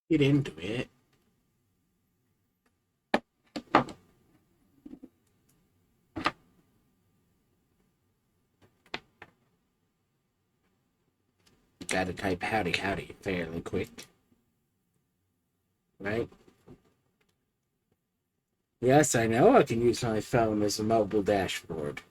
Get into it. Gotta type howdy howdy fairly quick. Right? Yes, I know I can use my phone as a mobile dashboard.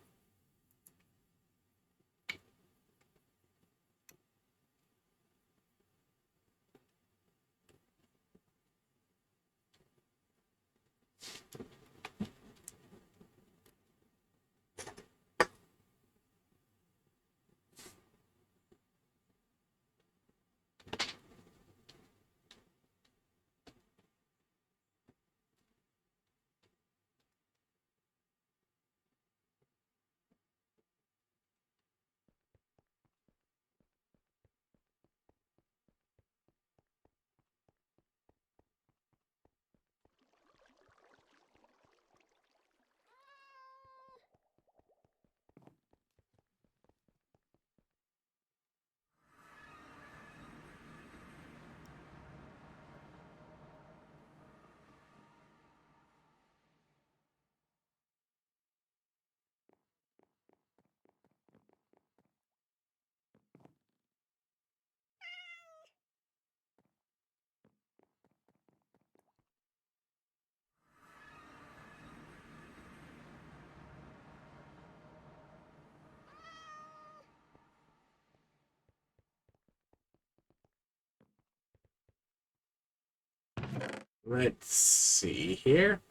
Let's see here.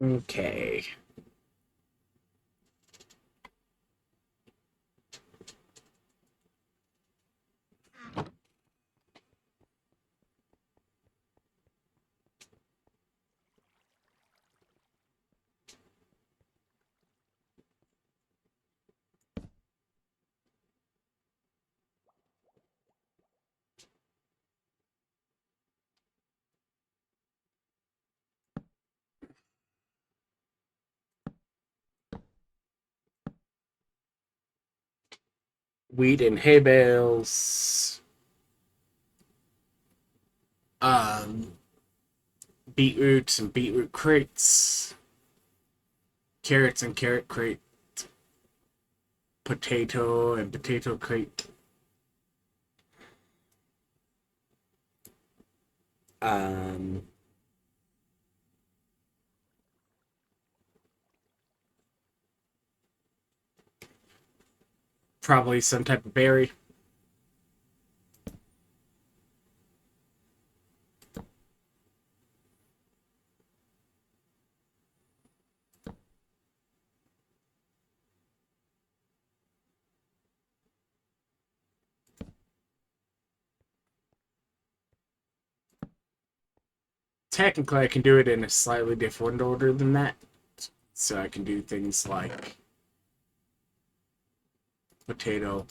Okay. Wheat and hay bales. Um, Beetroots and beetroot crates. Carrots and carrot crate. Potato and potato crate. Um, Probably some type of berry. technically I can do it in a slightly different order than that. So I can do things like potato,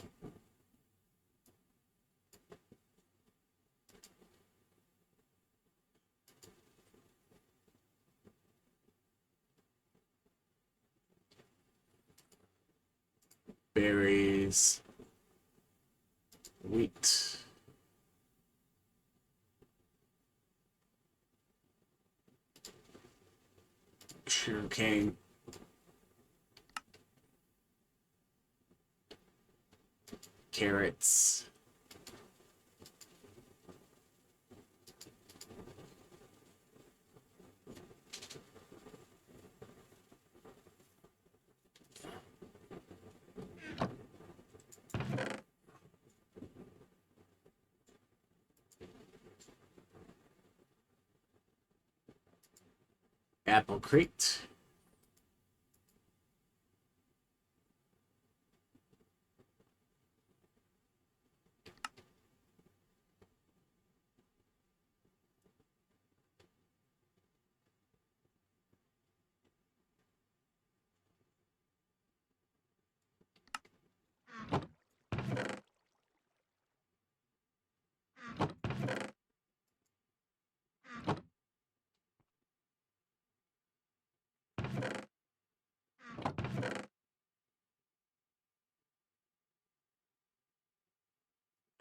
berries, wheat, sugarcane, carrots, apple crate,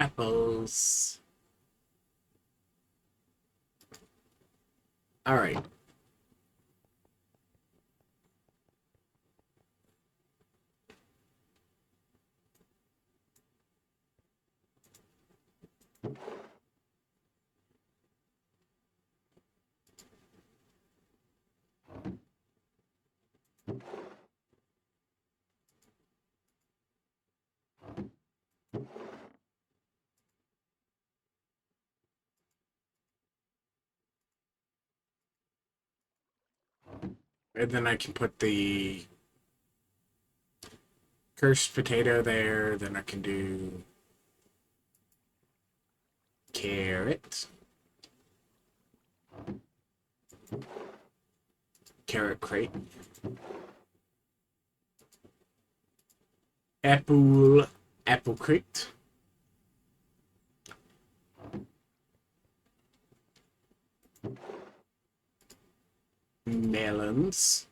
apples. Alright. And then I can put the cursed potato there. Then I can do carrot, carrot crate, apple crate, melons,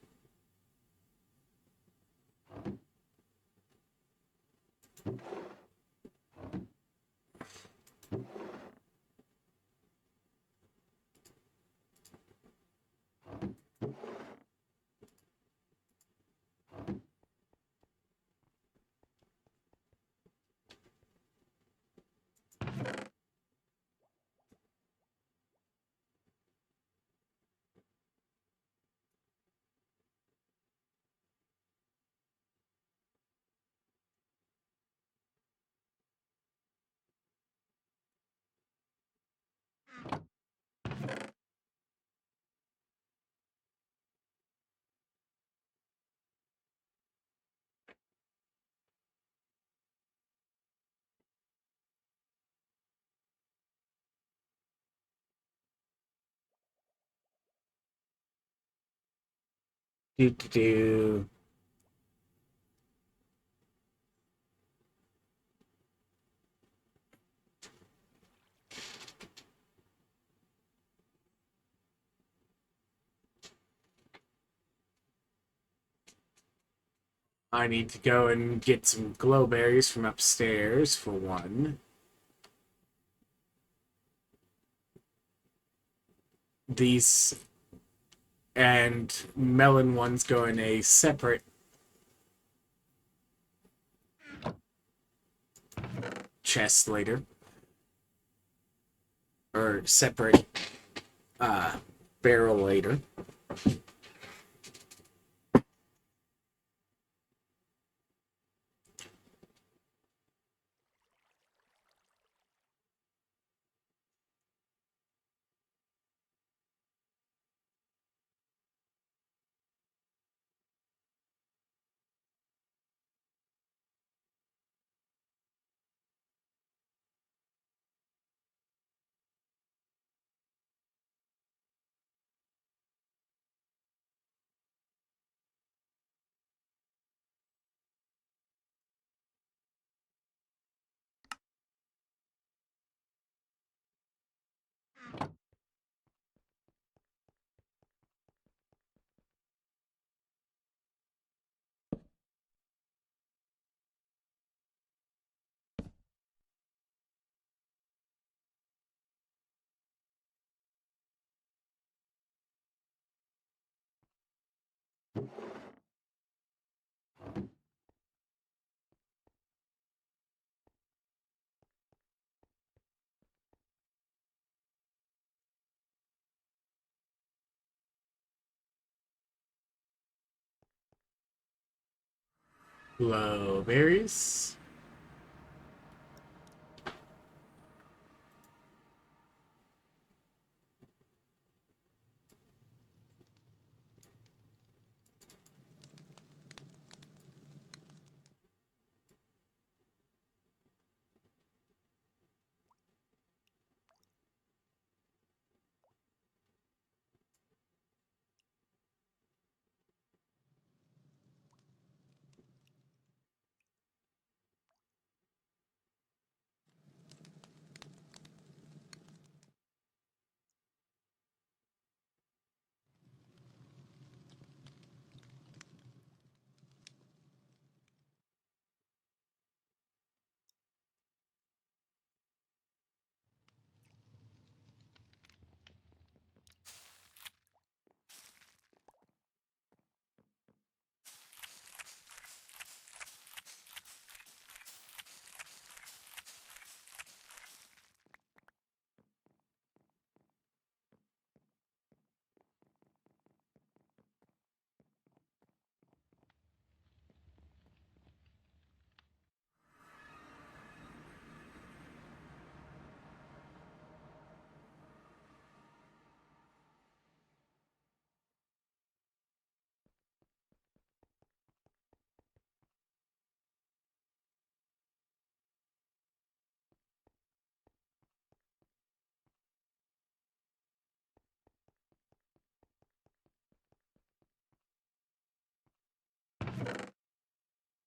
do. I need to go and get some glowberries from upstairs for one. These and melon ones go in a separate chest later. Or separate uh, barrel later. Blueberries.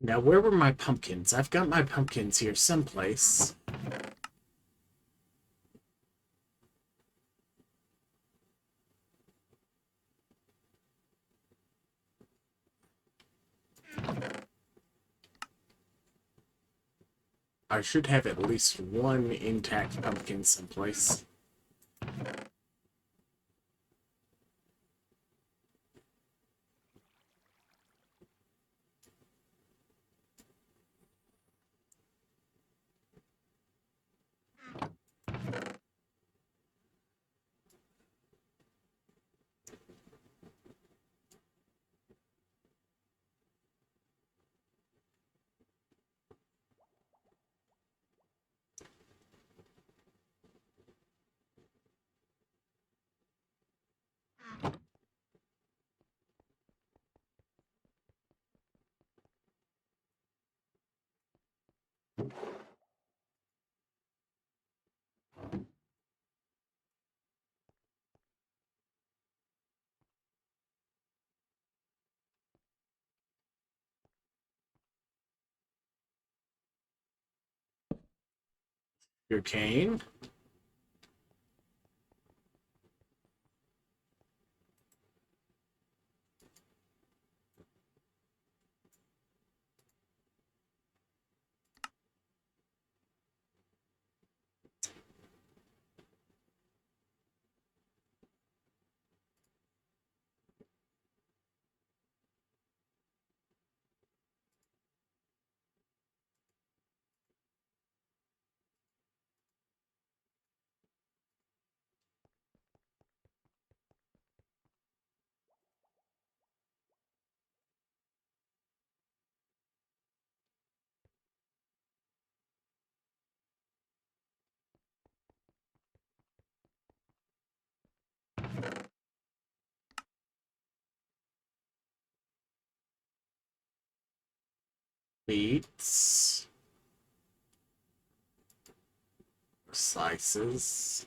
Now, where were my pumpkins? I've got my pumpkins here someplace. I should have at least one intact pumpkin someplace. Your cane. Beets. Slices.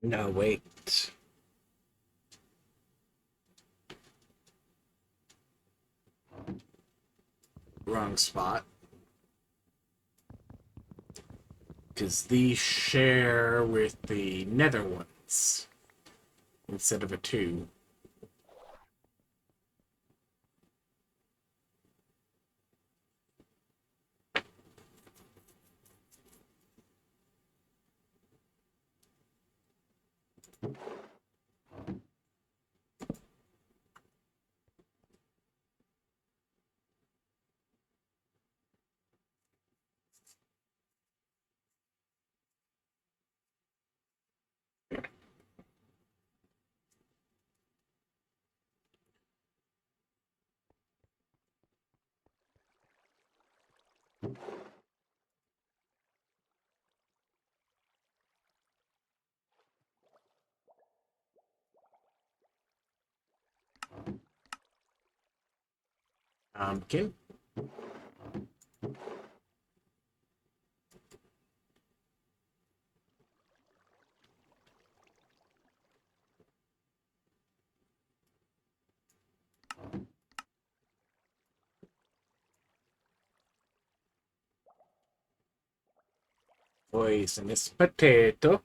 No, wait. Wrong spot. Because these share with the nether ones instead of a 2. Pumpkin. Poisonous potato.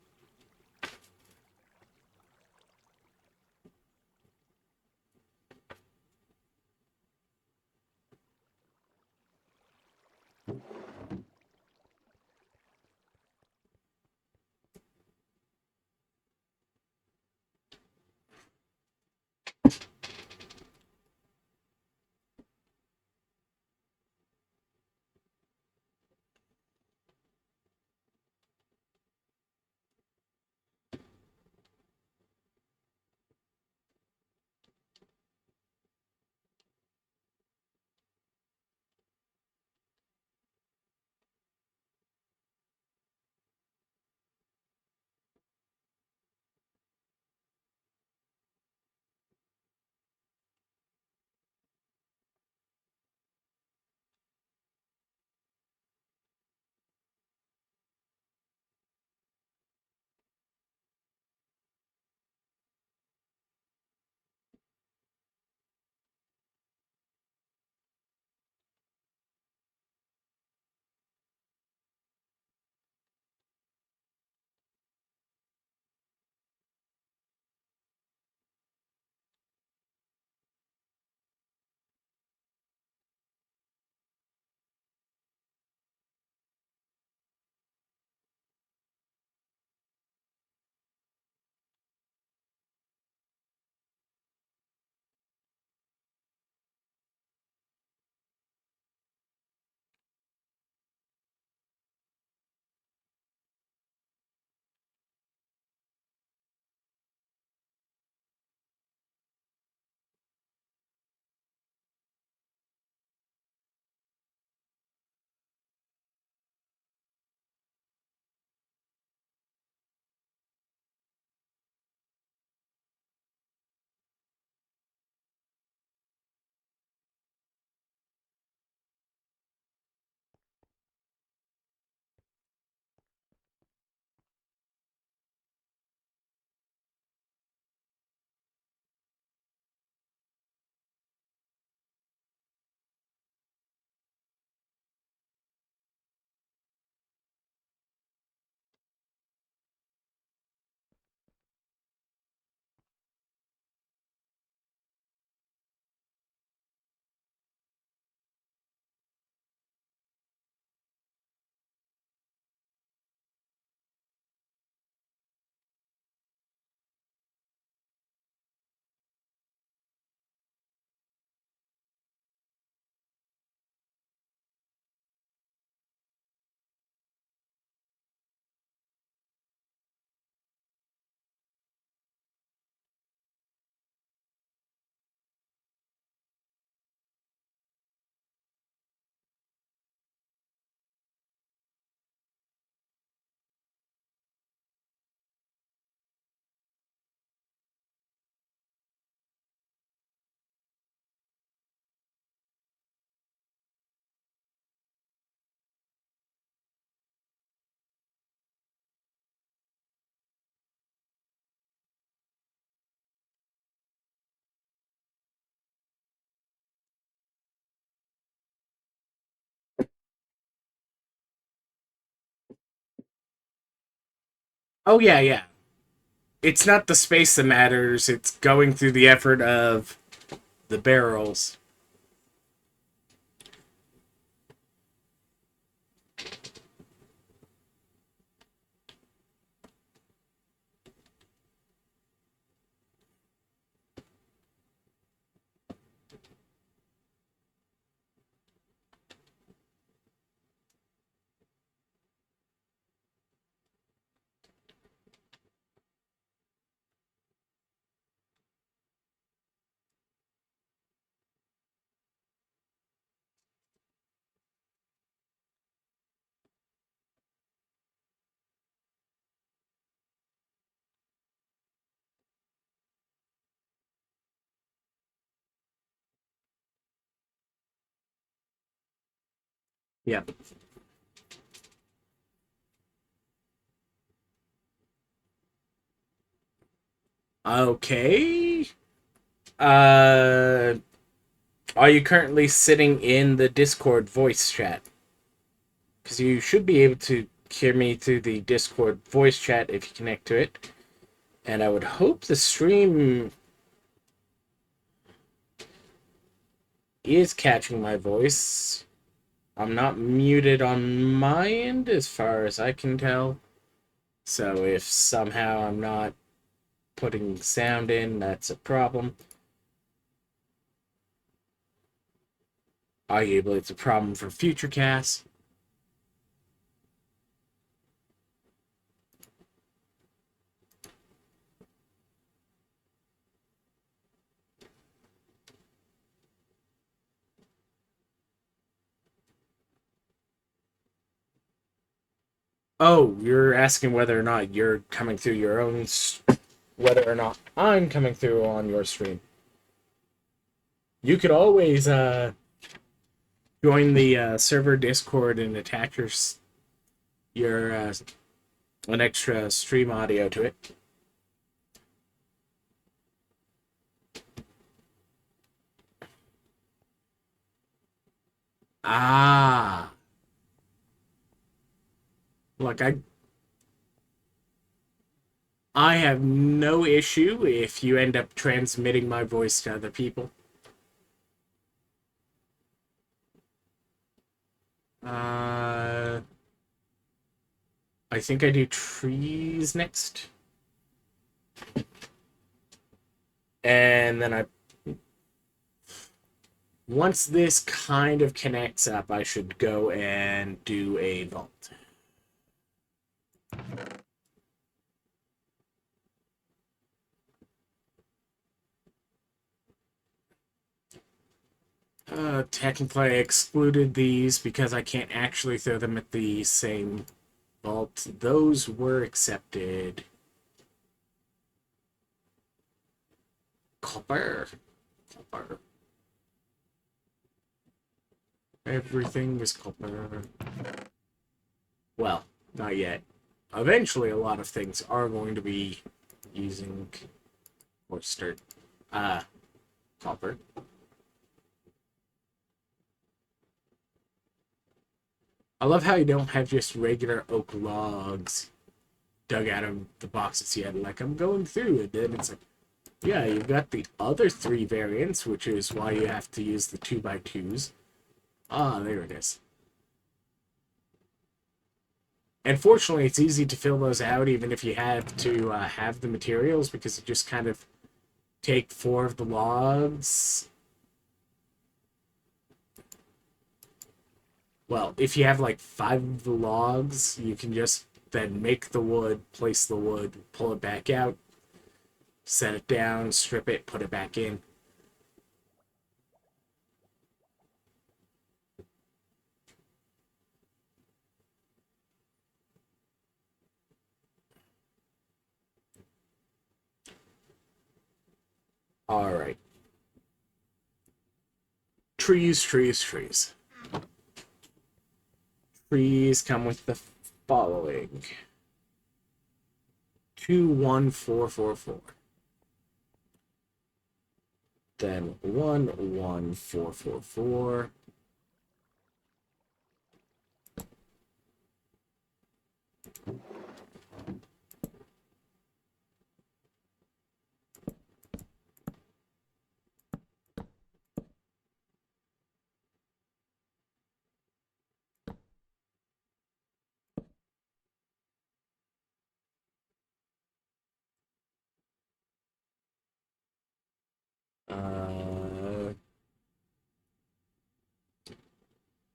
Oh, yeah, yeah. It's not the space that matters, it's going through the effort of the barrels. Yep. Okay. Uh, are you currently sitting in the Discord voice chat? Because you should be able to hear me through the Discord voice chat if you connect to it. And I would hope the stream is catching my voice. I'm not muted on my end as far as I can tell. So if somehow I'm not putting sound in, that's a problem. Arguably, it's a problem for future casts. Oh, you're asking whether or not you're coming through your own, whether or not I'm coming through on your stream. You could always join the server Discord and attach your an extra stream audio to it. Ah, look, I have no issue if you end up transmitting my voice to other people. Uh, I think I do trees next, and then I once this kind of connects up, I should go and do a vault. Technically, I excluded these because I can't actually throw them at the same vault. Those were accepted. Copper. Copper. Everything is copper. Well, not yet. Eventually, a lot of things are going to be using oyster. Uh, Copper. I love how you don't have just regular oak logs dug out of the boxes yet. Like, I'm going through it, and it's like, yeah, you've got the other three variants, which is why you have to use the 2x2s. Ah, there it is. And fortunately, it's easy to fill those out, even if you have to have the materials, because you just kind of take 4 of the logs. Well, if you have like 5 of the logs, you can just then make the wood, place the wood, pull it back out, set it down, strip it, put it back in. All right. Trees, trees, trees. Trees come with the following: 21444. Then 11444.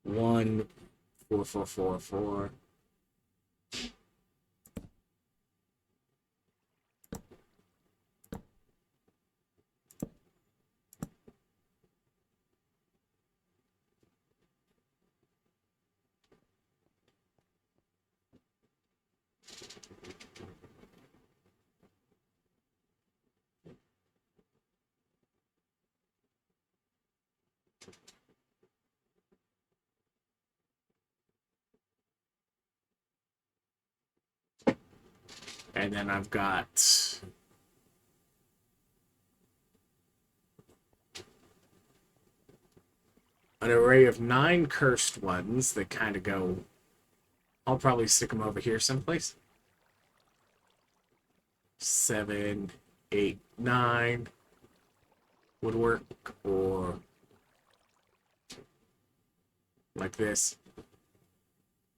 14444. And then I've got an array of 9 cursed ones that kind of go. I'll probably stick them over here someplace. 7, 8, 9 would work, or like this.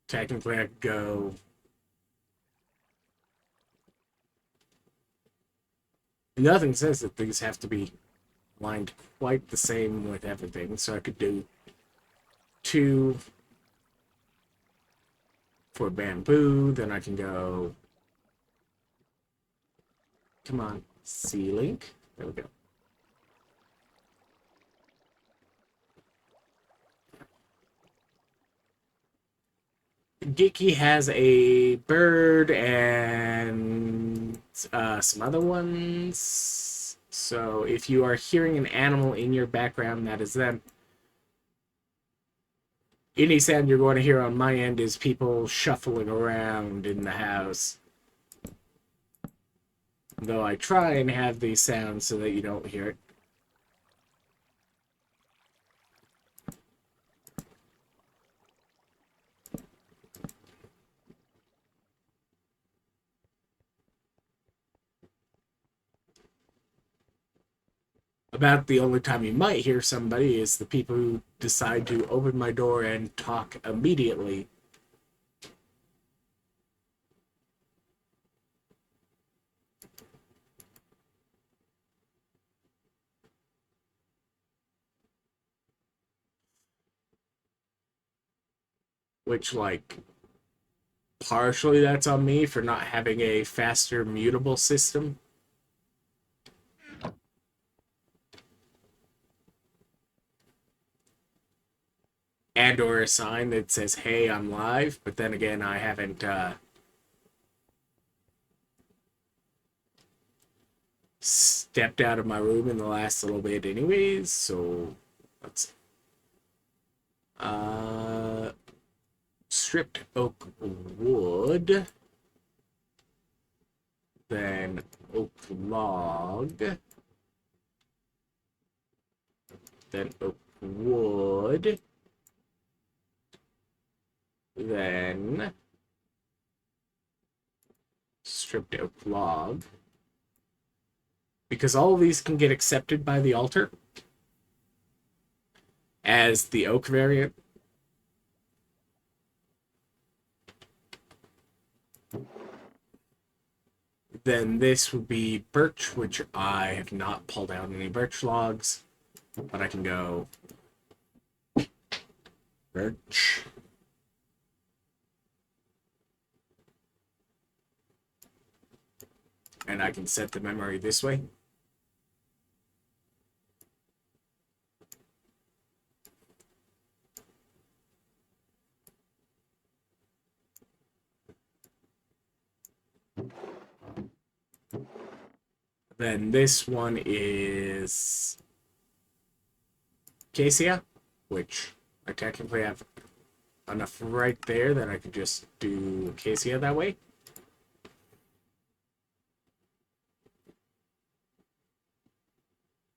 Technically, I could go. Nothing says that these have to be lined quite the same with everything, so I could do 2 for bamboo, then I can go. Come on, C-Link. There we go. Geeky has a bird and some other ones. So if you are hearing an animal in your background, that is them. Any sound you're going to hear on my end is people shuffling around in the house. Though I try and have these sounds so that you don't hear it. About the only time you might hear somebody is the people who decide to open my door and talk immediately. Which, like, partially that's on me for not having a faster mutable system. And or a sign that says, hey, I'm live. But then again, I haven't stepped out of my room in the last little bit anyways. So let's stripped oak wood. Then oak log. Then oak wood. Then stripped oak log. Because all of these can get accepted by the altar as the oak variant. Then this would be birch, which I have not pulled out any birch logs, but I can go birch. And I can set the memory this way. Then this one is Acacia, which I technically have enough right there that I could just do Acacia that way.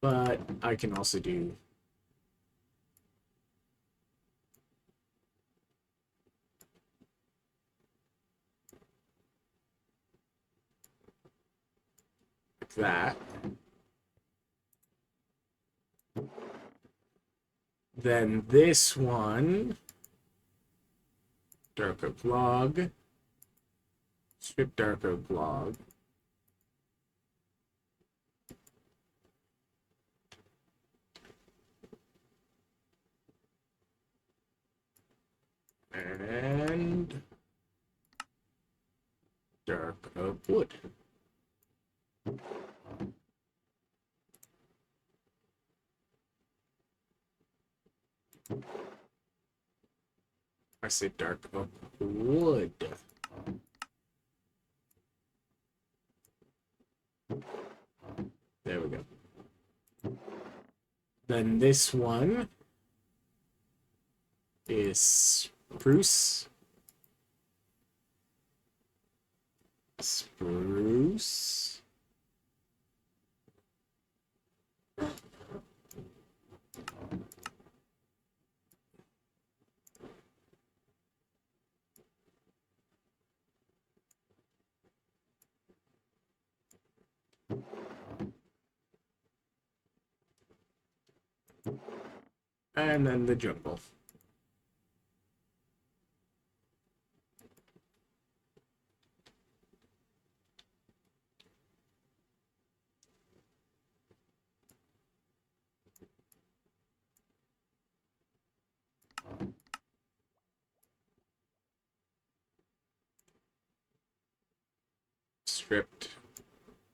But I can also do that. Then this one, dark oak log, strip dark oak log. And dark oak wood. I say dark oak wood. There we go. Then this one is spruce. Spruce. And then the jungle.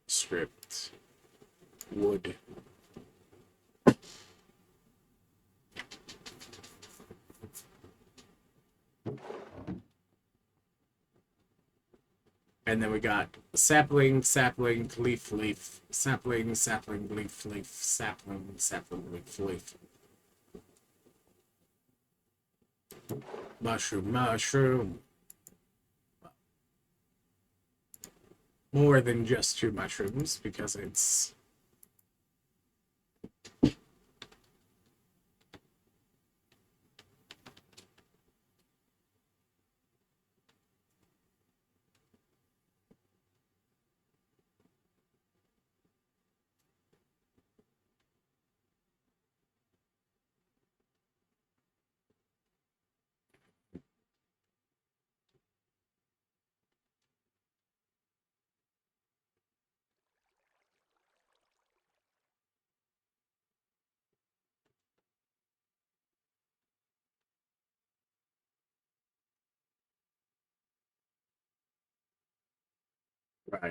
Script, wood. And then we got sapling, sapling, leaf, leaf, sapling, sapling, leaf, leaf, sapling, sapling, leaf, leaf. Mushroom, mushroom. More than just 2 mushrooms because it's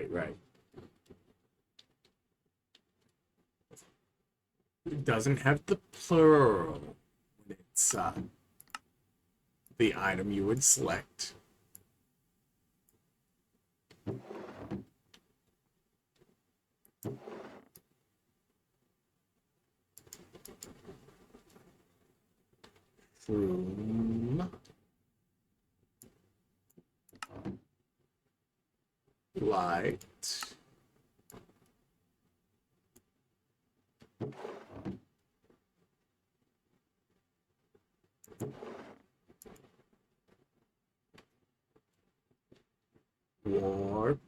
right. It doesn't have the plural when it's the item you would select. Room. Light. Warp.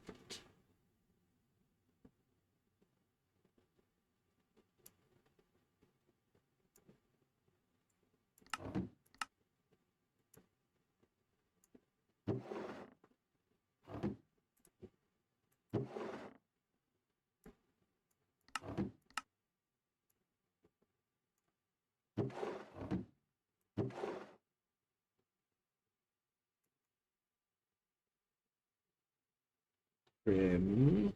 Trim.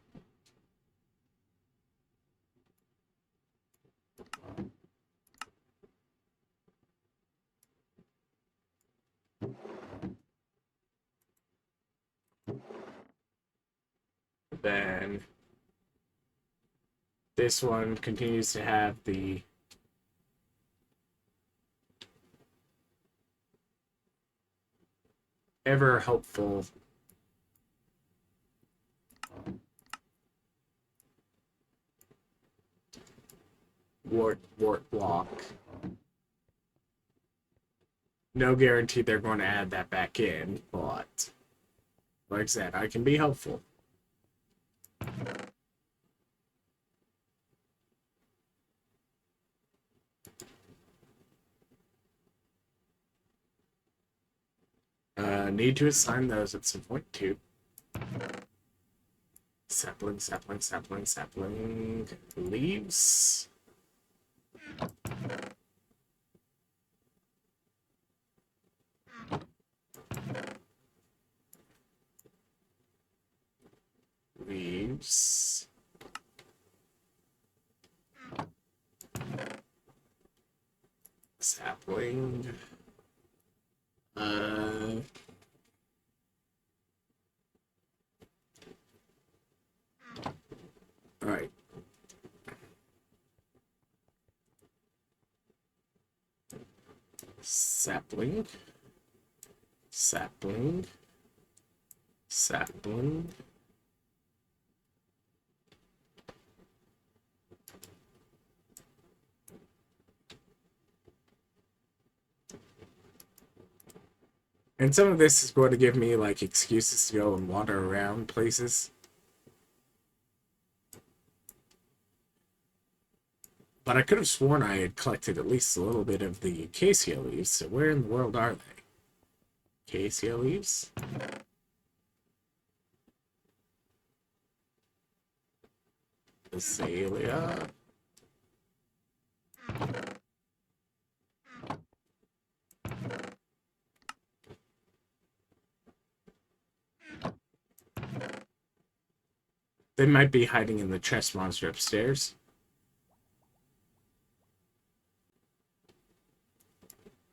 Then this one continues to have the ever helpful wart block. No guarantee they're going to add that back in, but like I said, I can be helpful. Need to assign those at some point too. Sapling, sapling, sapling, sapling. Leaves. leaves. Sapling. Alright. Sapling. Sapling. Sapling. And some of this is going to give me, like, excuses to go and wander around places. But I could have sworn I had collected at least a little bit of the acacia leaves, so where in the world are they? Acacia leaves? Iskallia. They might be hiding in the chest monster upstairs.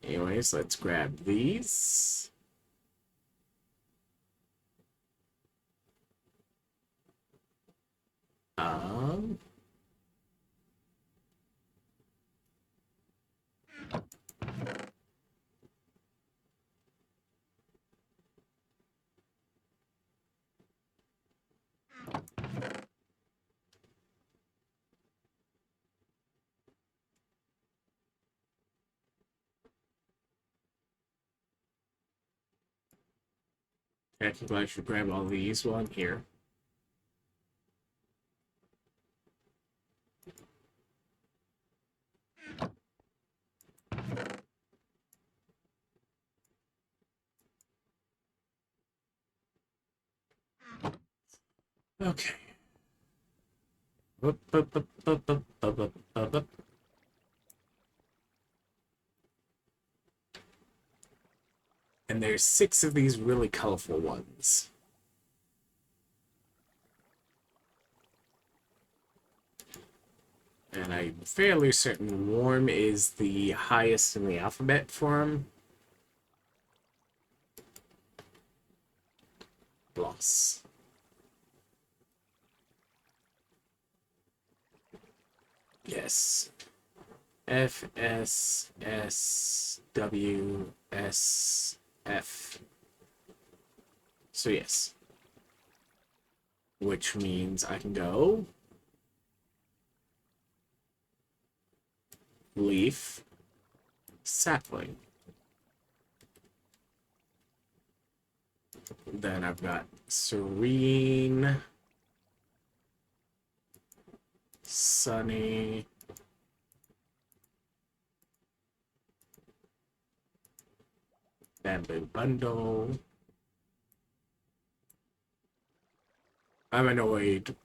Anyways, let's grab these. Um... Technically, I should grab all these while I'm here. Okay. And there's 6 of these really colorful ones. And I'm fairly certain warm is the highest in the alphabet form. Gloss. Yes. F, S, S, W, S, F. So yes. Which means I can go leaf, sapling. Then I've got serene, sunny, bamboo bundle. I'm annoyed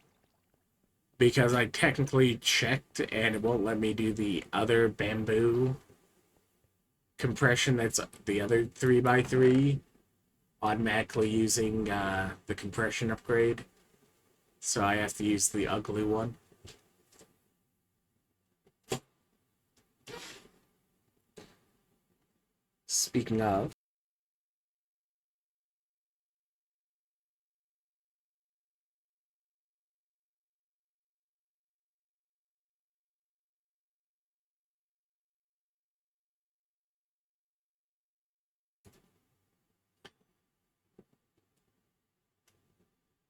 because I technically checked and it won't let me do the other bamboo compression that's the other 3x3 automatically using the compression upgrade. So I have to use the ugly one. Speaking of,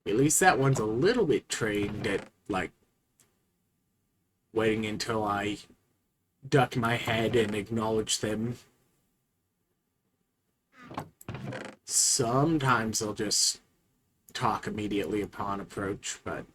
at least that one's a little bit trained at, like, waiting until I duck my head and acknowledge them. Sometimes they'll just talk immediately upon approach, but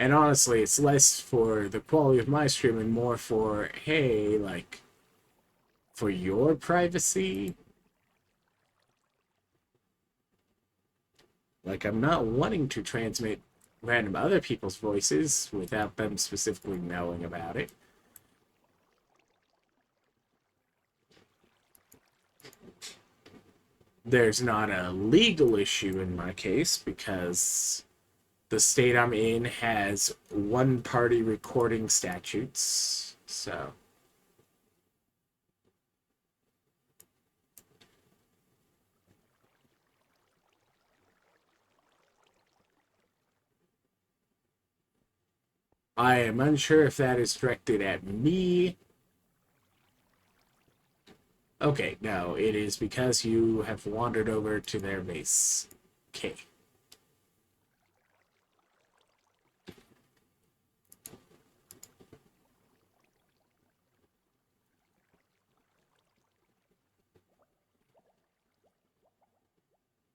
and honestly, it's less for the quality of my stream and more for, hey, like, for your privacy. Like, I'm not wanting to transmit random other people's voices without them specifically knowing about it. There's not a legal issue in my case because the state I'm in has one-party recording statutes, so... I am unsure if that is directed at me. Okay, no, it is because you have wandered over to their base. Okay.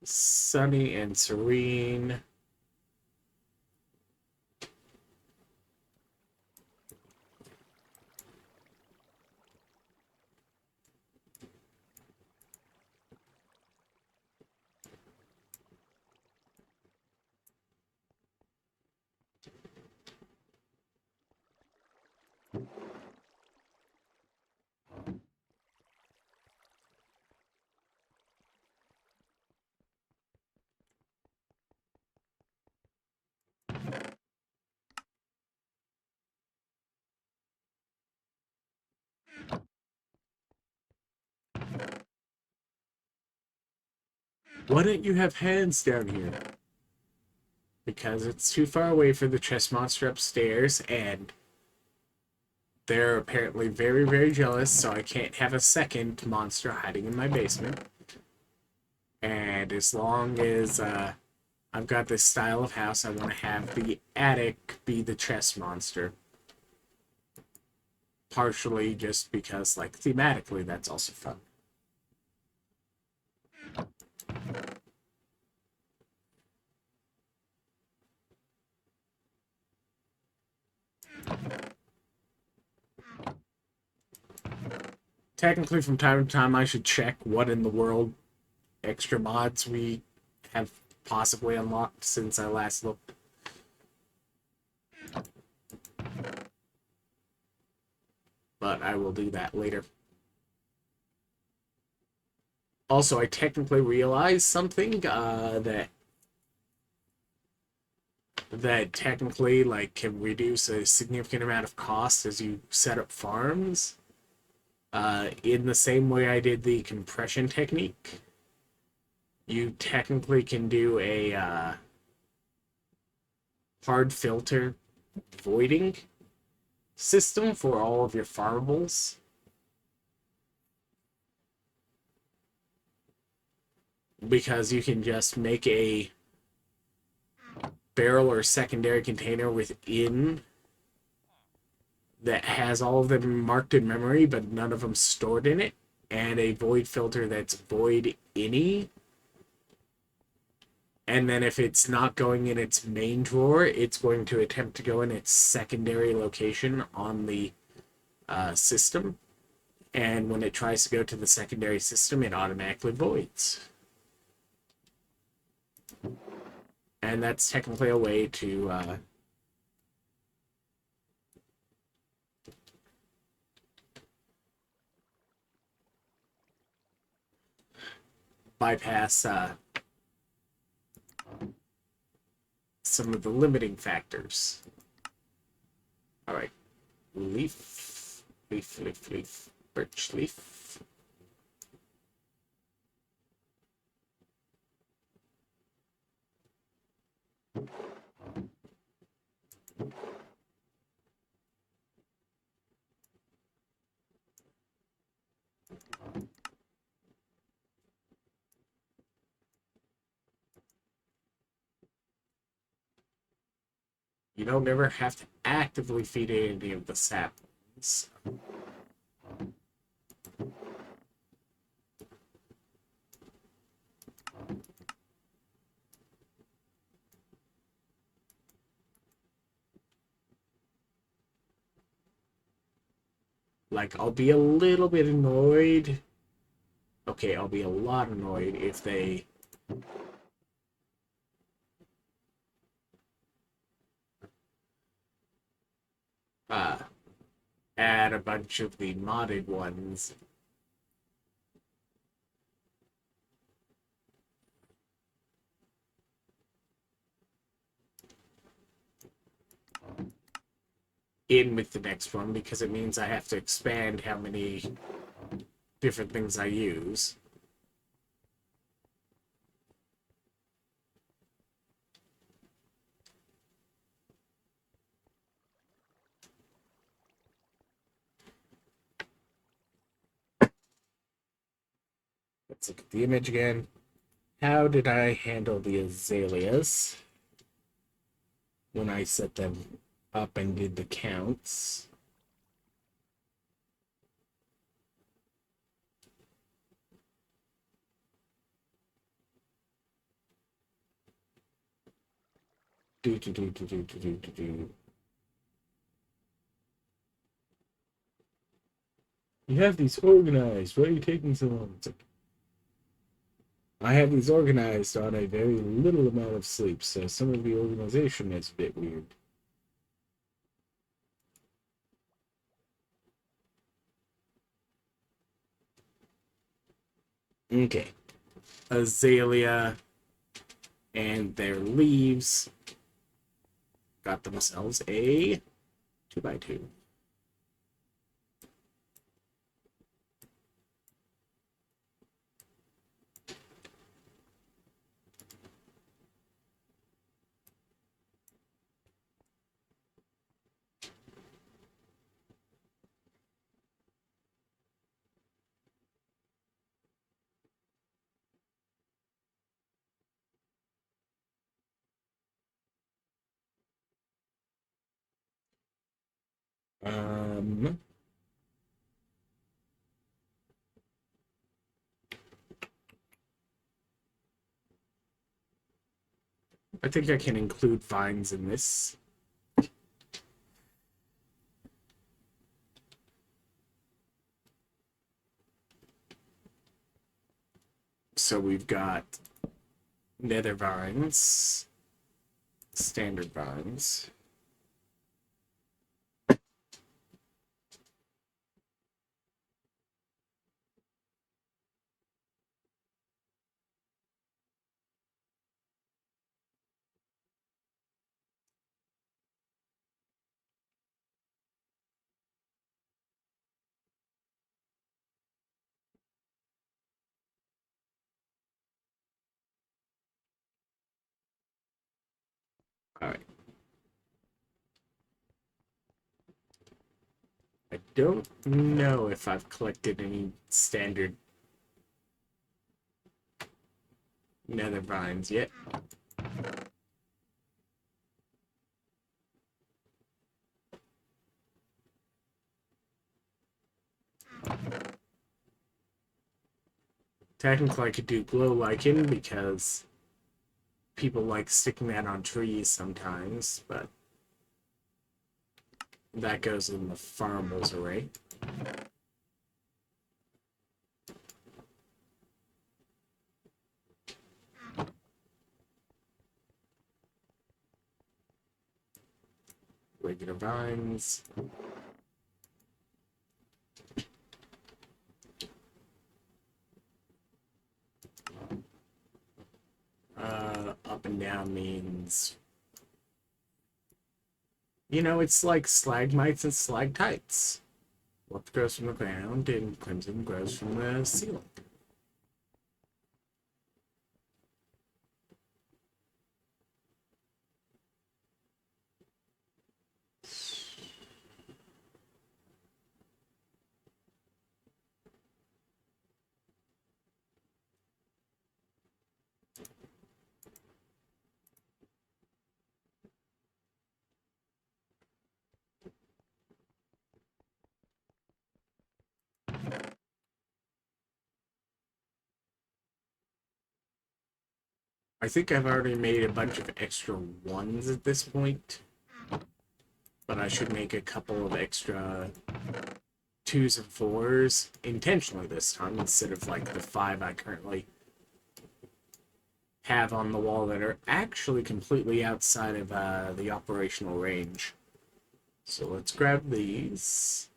Sunny and serene. Why don't you have hands down here? Because it's too far away for the chess monster upstairs, and they're apparently very, very jealous, so I can't have a second monster hiding in my basement. And as long as I've got this style of house, I want to have the attic be the chess monster. Partially just because, like, thematically, that's also fun. Technically, from time to time, I should check what in the world extra mods we have possibly unlocked since I last looked. But I will do that later. Also, I technically realized something that technically like can reduce a significant amount of cost as you set up farms. In the same way I did the compression technique, you technically can do a hard filter voiding system for all of your farmables. Because you can just make a barrel or secondary container within that has all of them marked in memory, but none of them stored in it, and a void filter that's void any. And then if it's not going in its main drawer, it's going to attempt to go in its secondary location on the system. And when it tries to go to the secondary system, it automatically voids. And that's technically a way to bypass some of the limiting factors. All right, leaf, leaf, leaf, leaf, birch leaf. You don't ever have to actively feed any of the saplings. Like, I'll be a little bit annoyed. Okay, I'll be a lot annoyed if they add a bunch of the modded ones. In with the next one, because it means I have to expand how many different things I use. Let's look at the image again. How did I handle the azaleas when I set them up and did the counts? Do, do, do, do, do, do, do, do, do. You have these organized. Why are you taking so long? It's like, I have these organized on a very little amount of sleep, so some of the organization is a bit weird. Okay. Azalea and their leaves got themselves a 2x2. Um, I think I can include vines in this. So we've got nether vines, standard vines. All right. I don't know if I've collected any standard nether vines yet. Technically, I could do glow lichen because people like sticking that on trees sometimes, but that goes in the farmers array. Regular vines. Up and down means, you know, it's like stalagmites and stalactites. What grows from the ground and crimson grows from the ceiling. I think I've already made a bunch of extra ones at this point, but I should make a couple of extra twos and fours intentionally this time instead of like the 5 I currently have on the wall that are actually completely outside of the operational range. So let's grab these.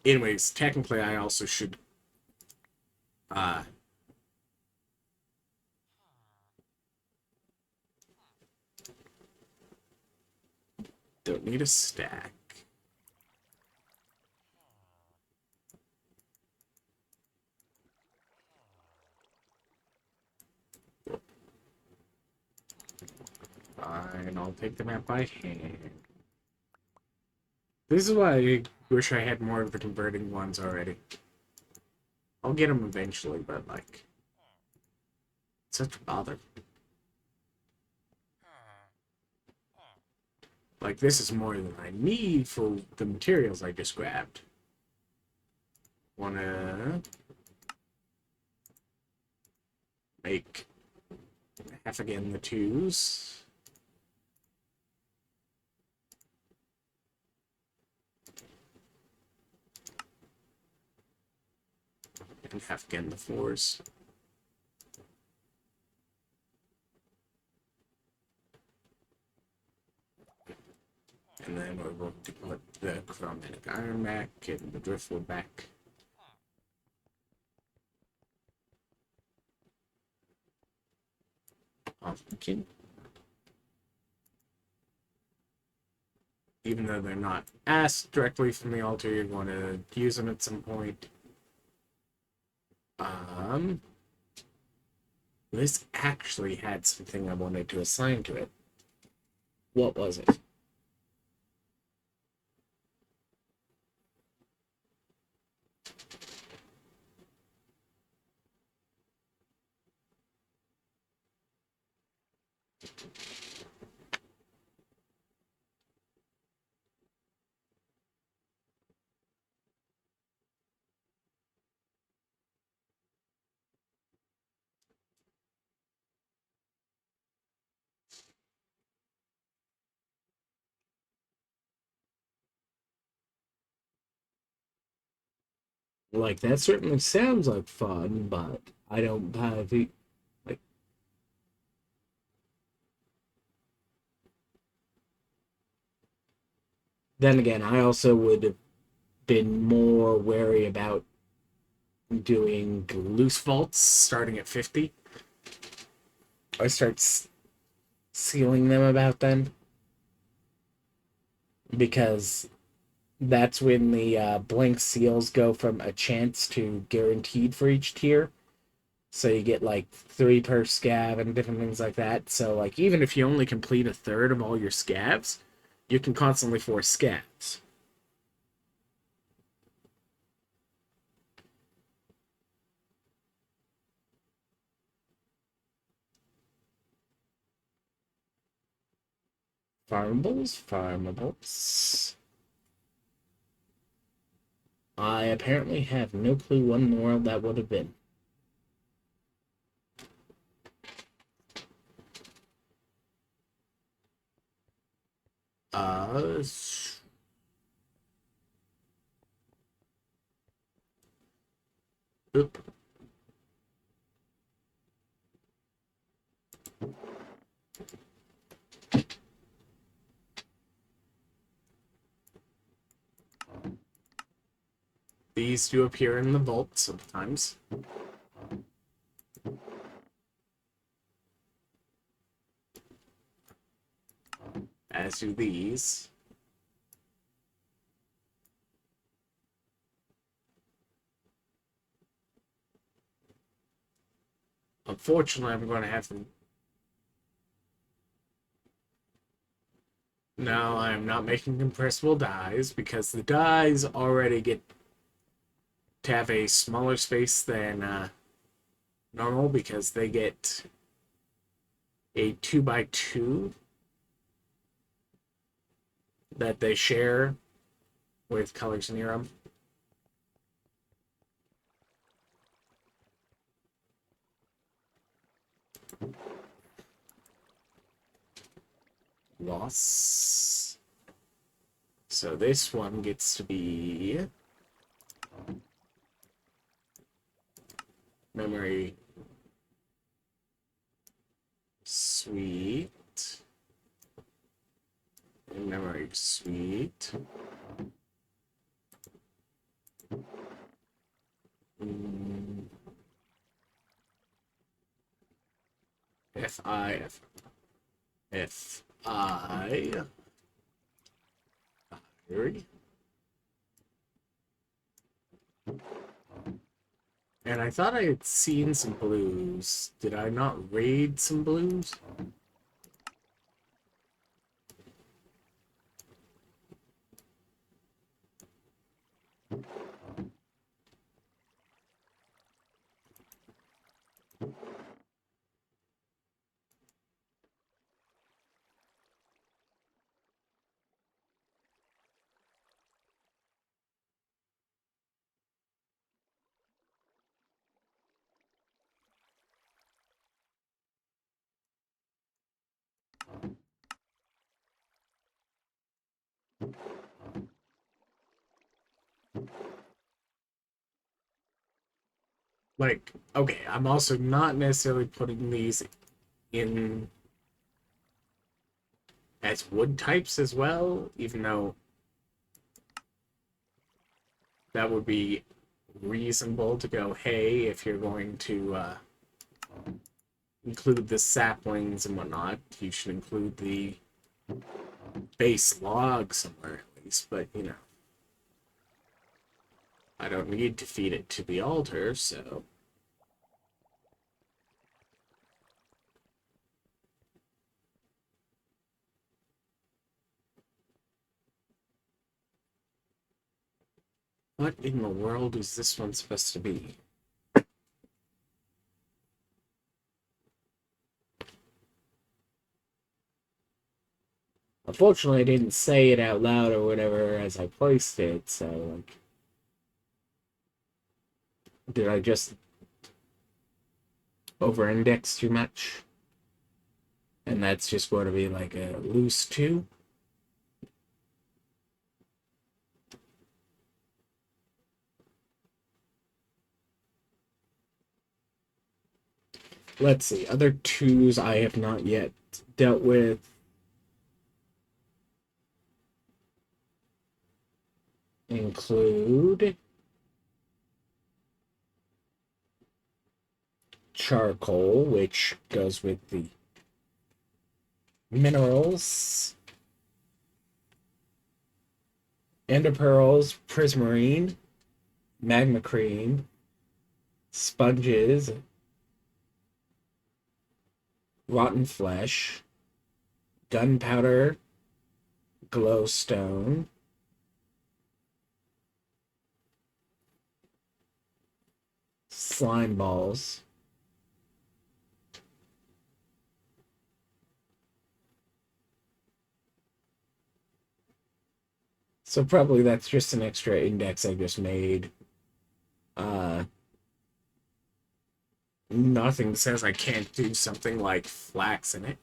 anyways, technically, I also should. Uh, don't need a stack. Fine, I'll take them out by hand. This is why I wish I had more of the converting ones already. I'll get them eventually, but like, it's such a bother. Like, this is more than I need for the materials I just grabbed. Wanna make half again the twos. And half again the fours. And then we're going to put the chromatic iron back and the driftwood back. Pumpkin. Even though they're not asked directly from the altar, you're going to use them at some point. This actually had something I wanted to assign to it. What was it? Like, that certainly sounds like fun, but I don't have the, like, then again, I also would have been more wary about doing loose vaults starting at 50. I start sealing them about then, because that's when the blank seals go from a chance to guaranteed for each tier. So you get like 3 per scav and different things like that. So like even if you only complete a third of all your scavs, you can constantly force scavs. Farmables. I apparently have no clue what in the world that would have been. Uh, Oop. These do appear in the vault sometimes. As do these. Unfortunately, I'm going to have to... No, I'm not making compressible dies because the dies already get to have a smaller space than normal because they get a 2x2 that they share with colors near them. Loss. So this one gets to be memory sweet. Memory sweet. F-I Fiery. And I thought I had seen some blues. Did I not raid some blues? Like, okay, I'm also not necessarily putting these in as wood types as well, even though that would be reasonable to go, hey, if you're going to include the saplings and whatnot, you should include the base log somewhere at least, but you know, I don't need to feed it to the altar, so. What in the world is this one supposed to be? Unfortunately, I didn't say it out loud or whatever as I placed it, so, like, did I just over-index too much? And that's just going to be like a loose 2? Let's see, other 2s I have not yet dealt with. Include charcoal, which goes with the minerals, ender pearls, prismarine, magma cream, sponges, rotten flesh, gunpowder, glowstone, slime balls. So probably that's just an extra index I just made. Nothing says I can't do something like flax in it.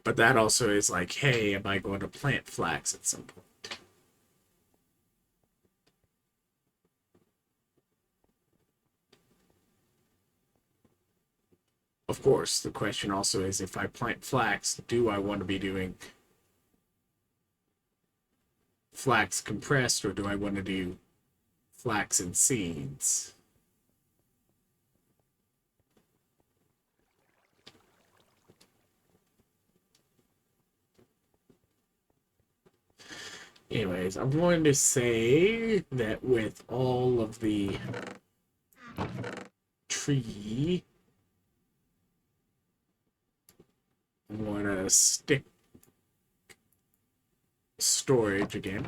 But that also is like, hey, am I going to plant flax at some point? Of course, the question also is, if I plant flax, do I want to be doing flax compressed, or do I want to do flax and seeds? Anyways, I'm going to say that with all of the tree, I'm going to stick storage again.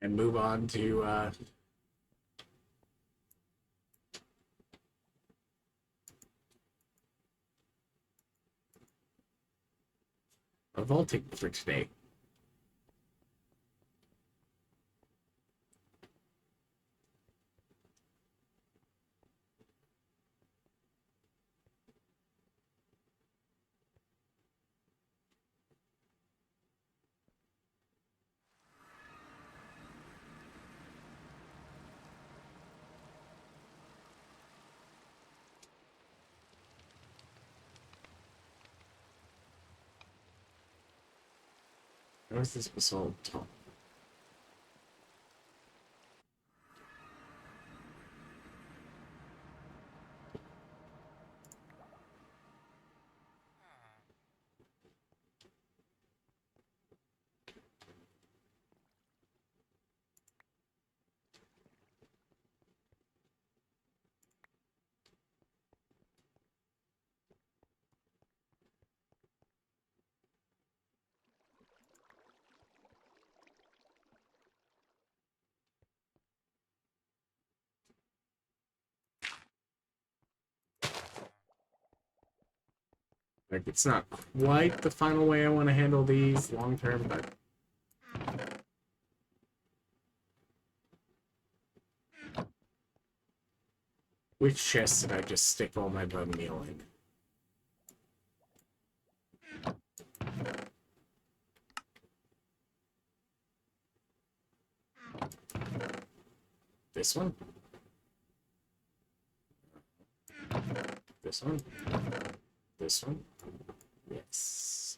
And move on to of vaulting for today. Where's this basalt top? Like, it's not quite the final way I want to handle these long term, but which chest did I just stick all my bone meal in? This one? This one? This one? Yes.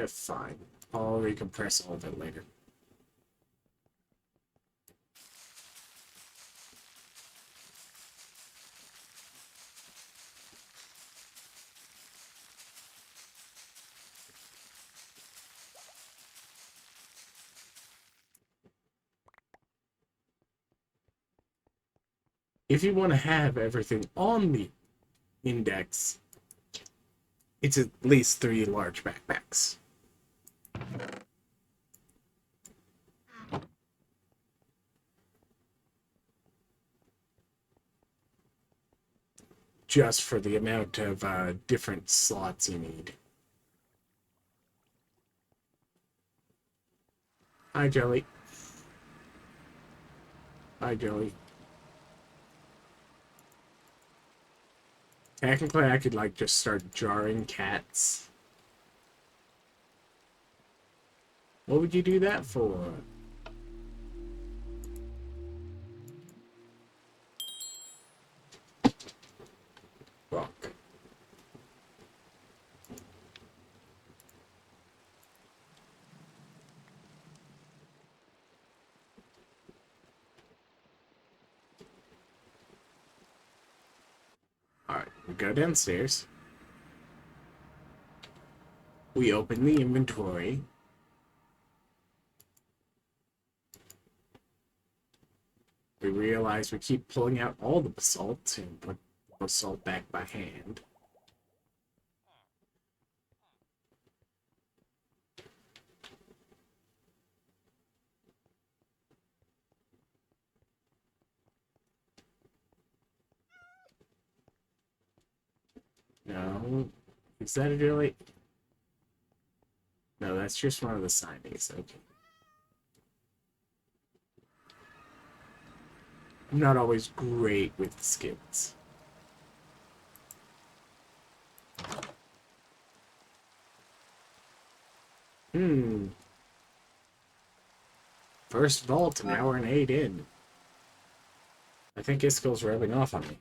Fine. I'll recompress all of it later. If you want to have everything on the index, it's at least 3 large backpacks. Just for the amount of different slots you need. Hi, Jelly. Hi, Jelly. Technically, I could, like, just start jarring cats. What would you do that for? Rock. Alright, we go downstairs. We open the inventory. We realize we keep pulling out all the basalt and put the basalt back by hand. No. Is that really? No, that's just one of the signings. Okay. I'm not always great with skills. First vault, an hour and 8 in. I think Iskall's rubbing off on me.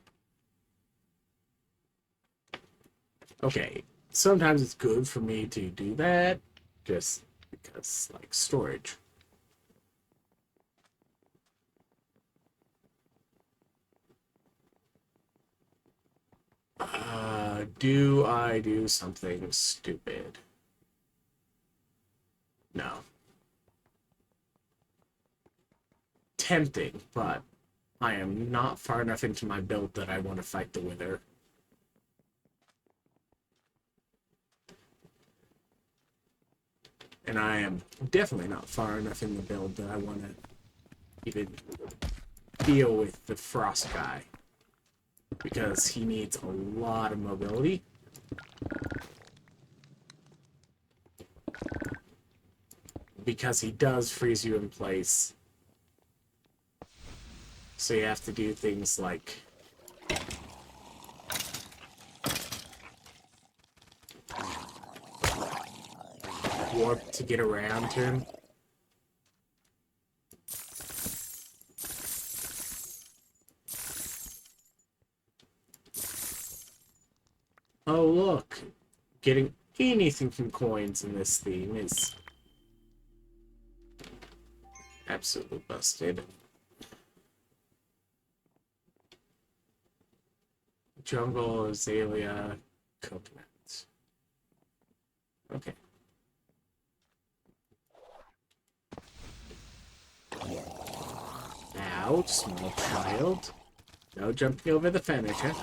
Okay, sometimes it's good for me to do that, just because, like, storage. Do I do something stupid? No. Tempting, but I am not far enough into my build that I want to fight the Wither. And I am definitely not far enough in the build that I want to even deal with the Frost guy. Because he needs a lot of mobility. Because he does freeze you in place. So you have to do things like warp to get around him. Oh look, getting anything from coins in this theme is absolutely busted. Jungle, azalea, coconut. Okay. Now, small child. No jumping over the furniture.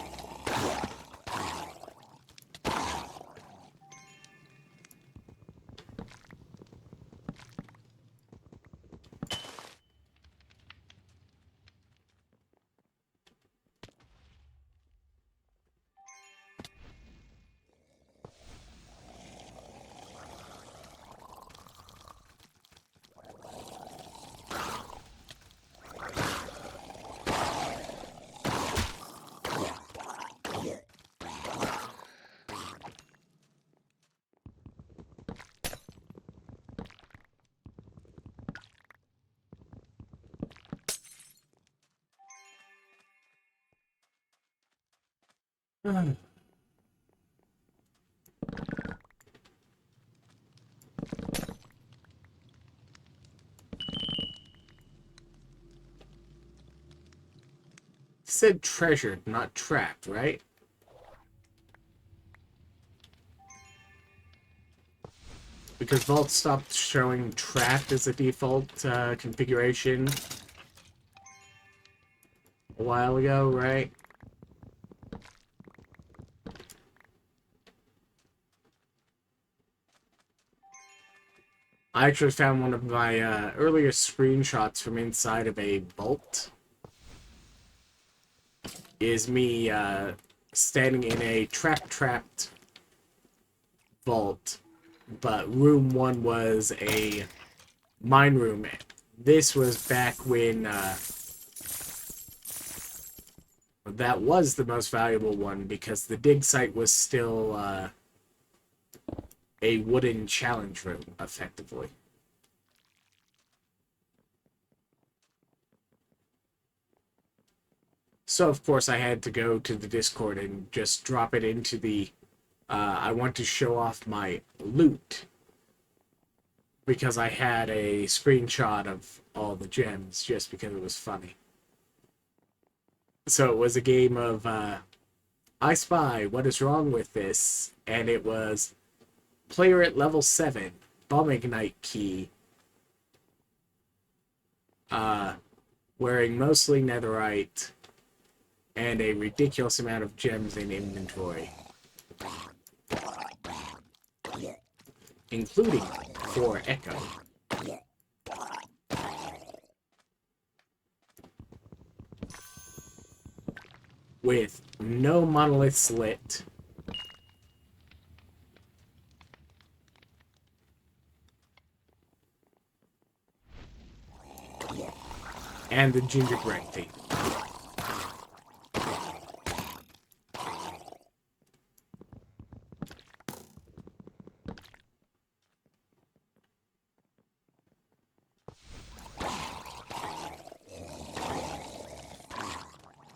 Said treasured, not trapped, right? Because Vault stopped showing trapped as a default configuration a while ago, right? I actually found one of my earlier screenshots from inside of a vault. Is me standing in a trapped vault, but room 1 was a mine room. This was back when that was the most valuable one, because the dig site was still a wooden challenge room, effectively. So, of course, I had to go to the Discord and just drop it into the I want to show off my loot, because I had a screenshot of all the gems just because it was funny. So it was a game of I spy, what is wrong with this? And it was player at level 7, bomb ignite key, wearing mostly netherite, and a ridiculous amount of gems in inventory. Including 4 echo. With no monoliths lit. And the gingerbread thing.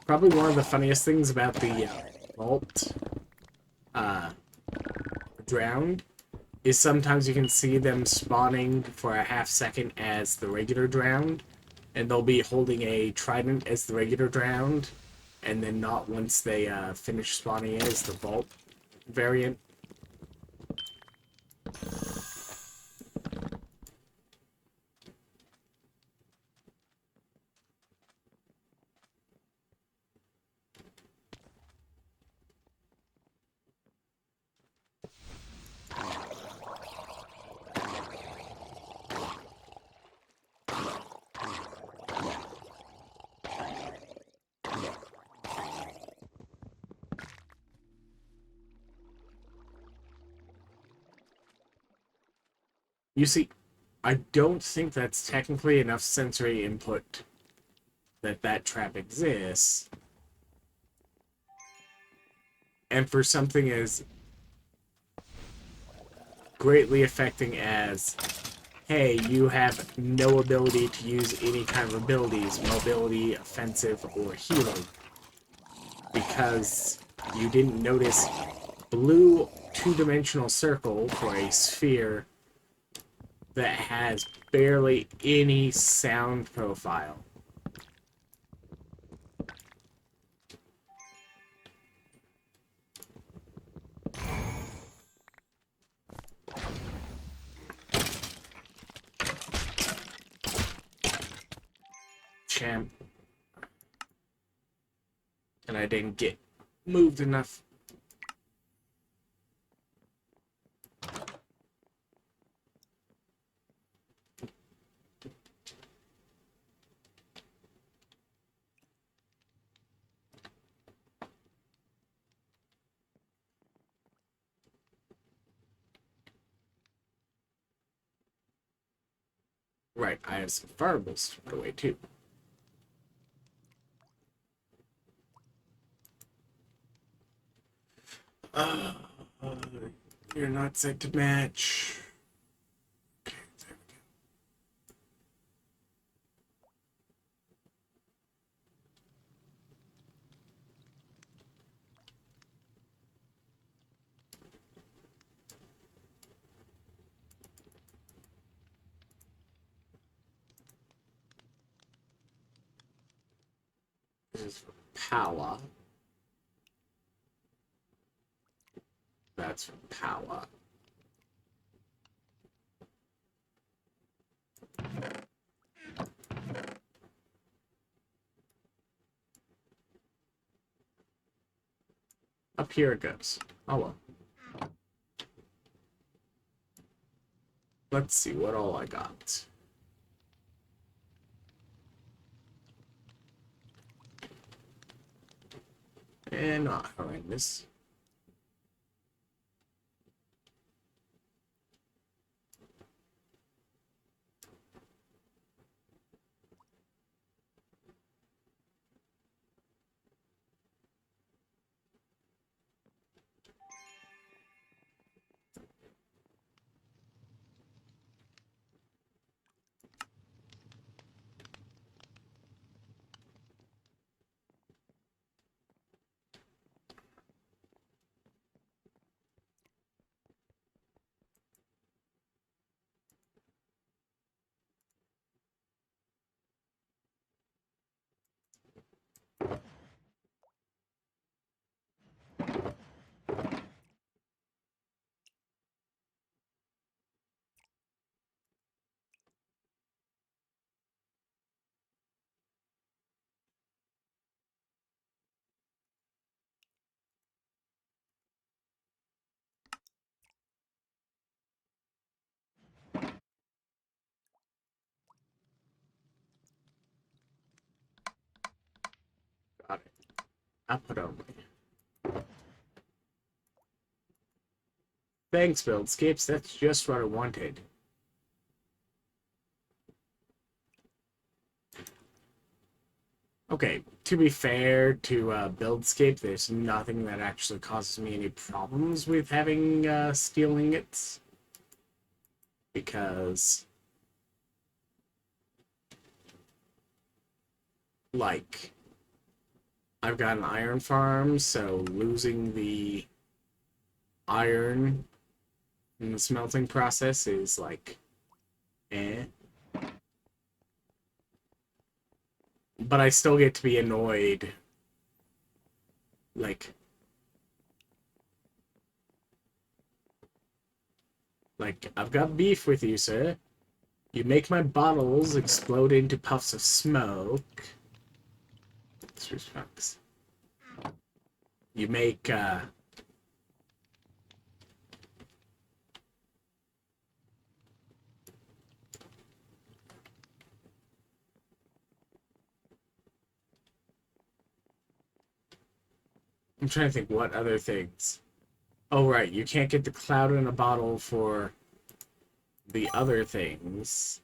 Probably one of the funniest things about the vault drowned is sometimes you can see them spawning for a half second as the regular drowned, and they'll be holding a trident as the regular drowned, and then not once they finish spawning as the vault variant. You see, I don't think that's technically enough sensory input that that trap exists. And for something as greatly affecting as, hey, you have no ability to use any kind of abilities, mobility, offensive, or healing, because you didn't notice blue two-dimensional circle for a sphere that has barely any sound profile. Champ. And I didn't get moved enough. Right, I have some fireballs to put away too. Uh, you're not set to match. Okay, there we go. This is for power. That's for power. Up here it goes. Oh well. Let's see what all I got. And not horrendous. Got it. Output only. Thanks, Buildscapes. That's just what I wanted. Okay, to be fair to Buildscape, there's nothing that actually causes me any problems with having steel ingots. Because, like, I've got an iron farm, so losing the iron in the smelting process is like, eh. But I still get to be annoyed. Like, I've got beef with you, sir. You make my bottles explode into puffs of smoke. Disrespects. You make, I'm trying to think what other things. Oh, right, you can't get the cloud in a bottle for the other things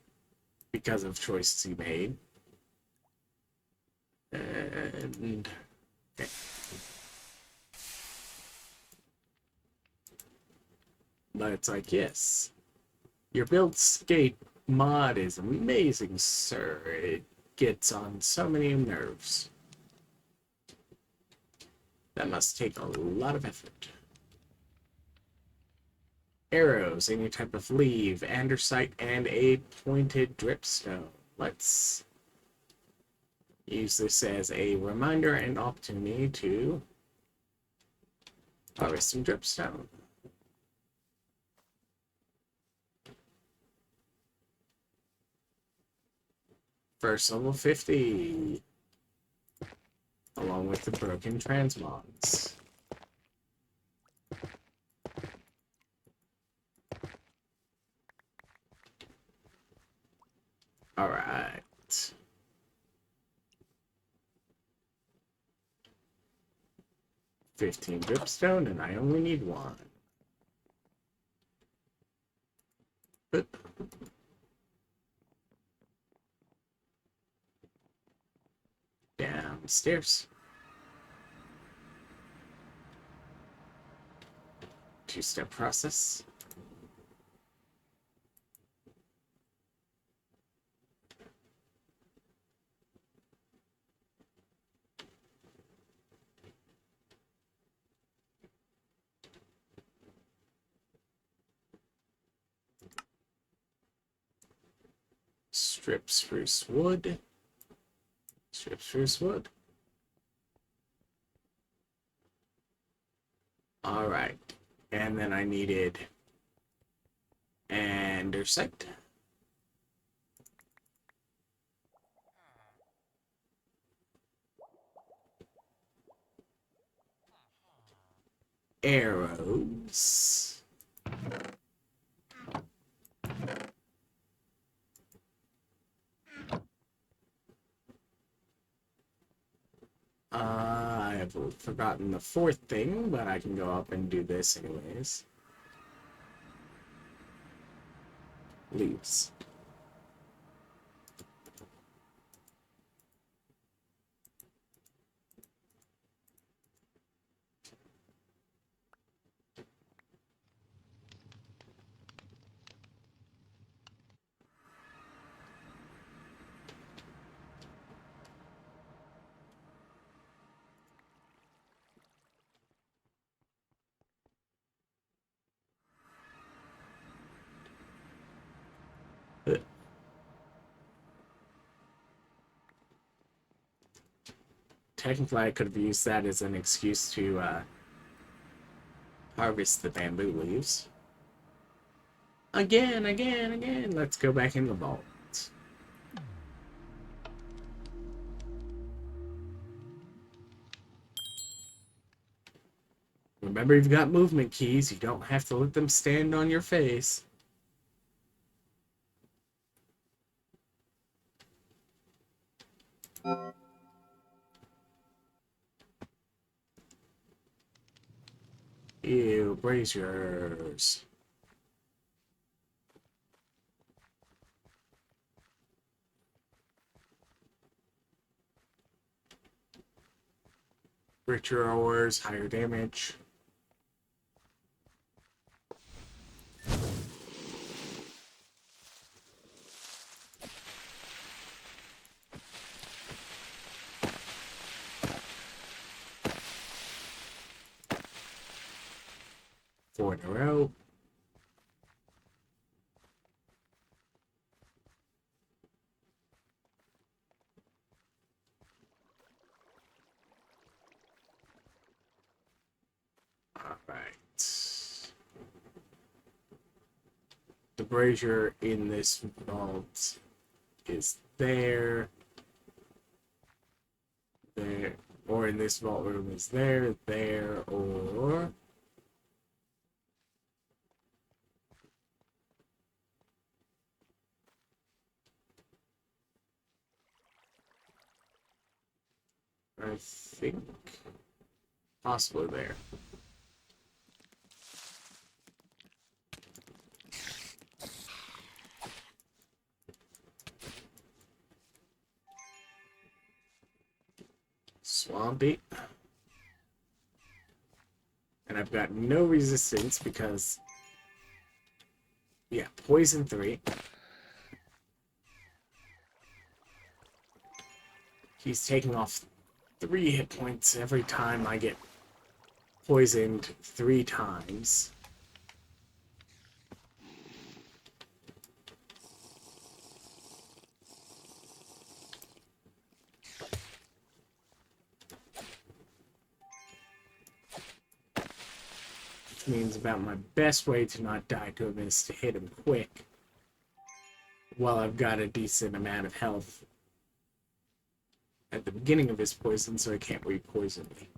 because of choices he made. And okay. But it's like, yes, your build skate mod is amazing, sir. It gets on so many nerves. That must take a lot of effort. Arrows, any type of leave, andesite, and a pointed dripstone. Let's use this as a reminder and opportunity to harvest some dripstone. First level 50. Along with the broken transmogs. Alright. $15 dripstone, and I only need one. But downstairs. Two-step process. Strip spruce wood. Strip spruce wood. Alright. And then I needed andesite. Arrows. I have forgotten the fourth thing, but I can go up and do this anyways. Leaves. Technically, I could have used that as an excuse to harvest the bamboo leaves. Again. Let's go back in the vault. Remember, you've got movement keys. You don't have to let them stand on your face. Ew, braziers. Richer ores, higher damage. Four in a row. Alright. The brazier in this vault is there. There. Or in this vault room is there, or... I think possibly there. Swampy. And I've got no resistance because... Yeah, poison 3. He's taking off 3 hit points every time I get poisoned 3 times. Which means about my best way to not die to him is to hit him quick while I've got a decent amount of health at the beginning of his poison so he can't re-poison me.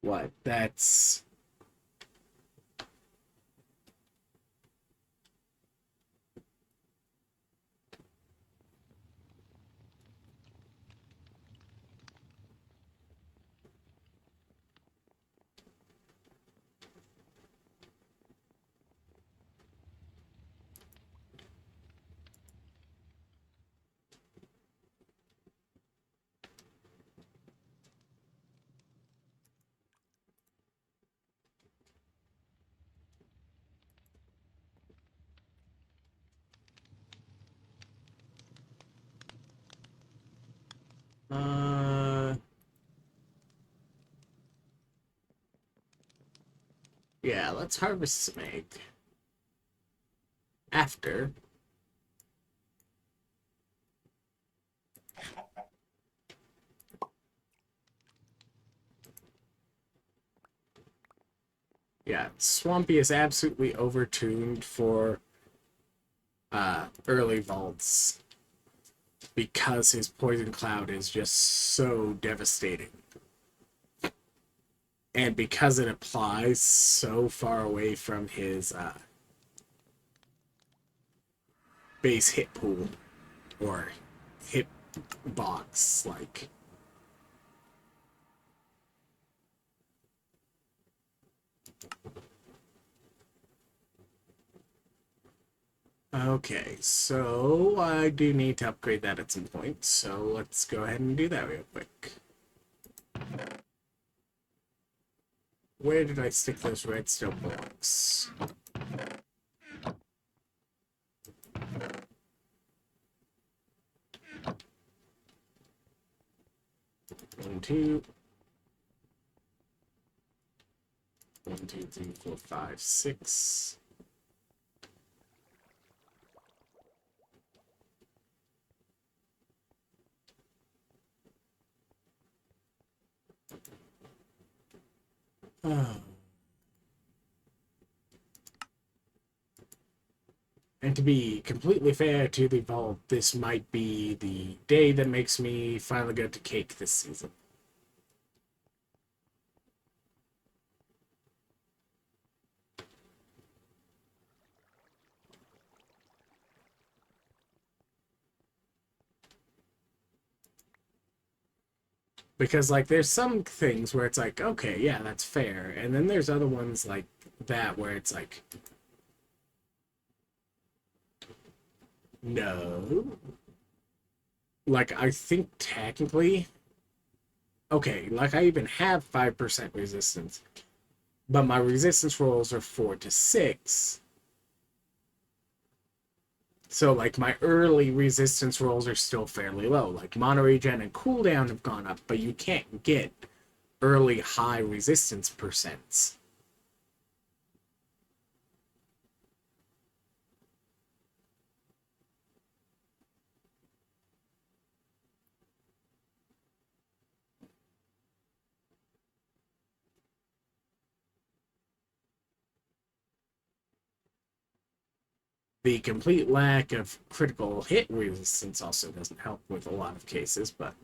What? That's... Yeah, let's harvest some egg. After... Yeah, Swampy is absolutely overtuned for early vaults because his Poison Cloud is just so devastating. And because it applies so far away from his base hit pool or hit box, like... Okay, so I do need to upgrade that at some point, so let's go ahead and do that real quick. Where did I stick those redstone blocks? One, two. 1, 2, 3, 4, 5, 6. Oh. And to be completely fair to the vault, this might be the day that makes me finally go to cake this season. Because, like, there's some things where it's like, okay, yeah, that's fair. And then there's other ones like that where it's like, no. Like, I think technically, okay, like, I even have 5% resistance, but my resistance rolls are 4 to 6. So, like, my early resistance rolls are still fairly low. Like, mono regen and cooldown have gone up, but you can't get early high resistance percents. The complete lack of critical hit resistance also doesn't help with a lot of cases, but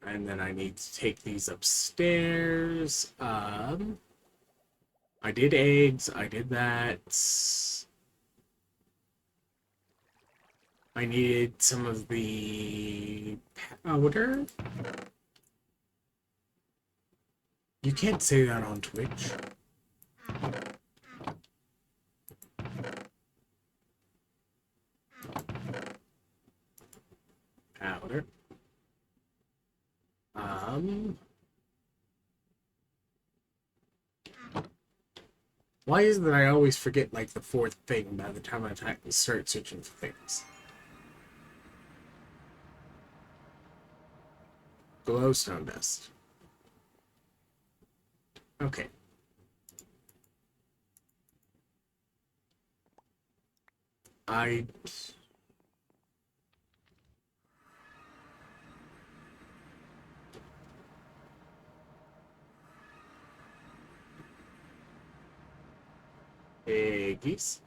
and then I need to take these upstairs. I did eggs, I did that. I needed some of the powder. You can't say that on Twitch. Powder. Why is it that I always forget, like, the fourth thing by the time I start searching for things? Glowstone dust. Okay. I... Geese.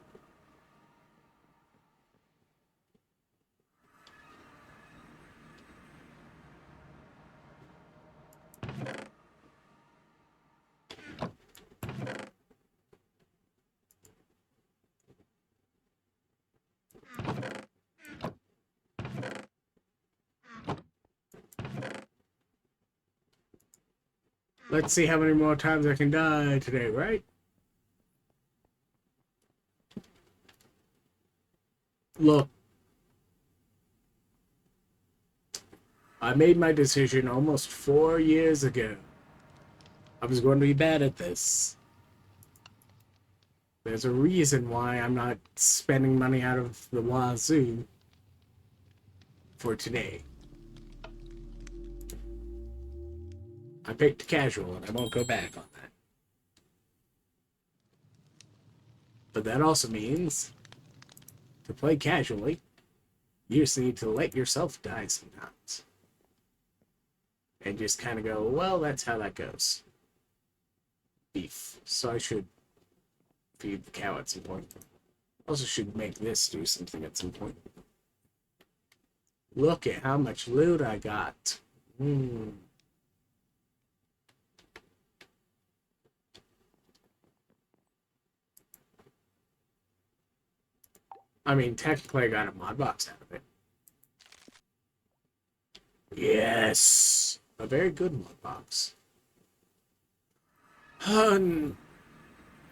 Let's see how many more times I can die today, right? Look. I made my decision almost 4 years ago. I was going to be bad at this. There's a reason why I'm not spending money out of the wazoo for today. I picked casual, and I won't go back on that. But that also means, to play casually, you just need to let yourself die sometimes. And just kind of go, well, that's how that goes. Beef. So I should feed the cow at some point. Also should make this do something at some point. Look at how much loot I got. I mean, technically I got a mod box out of it. Yes! A very good mod box.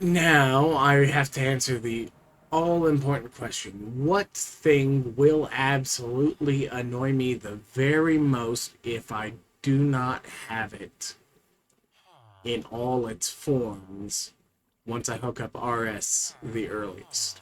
Now I have to answer the all-important question. What thing will absolutely annoy me the very most if I do not have it in all its forms once I hook up RS the earliest?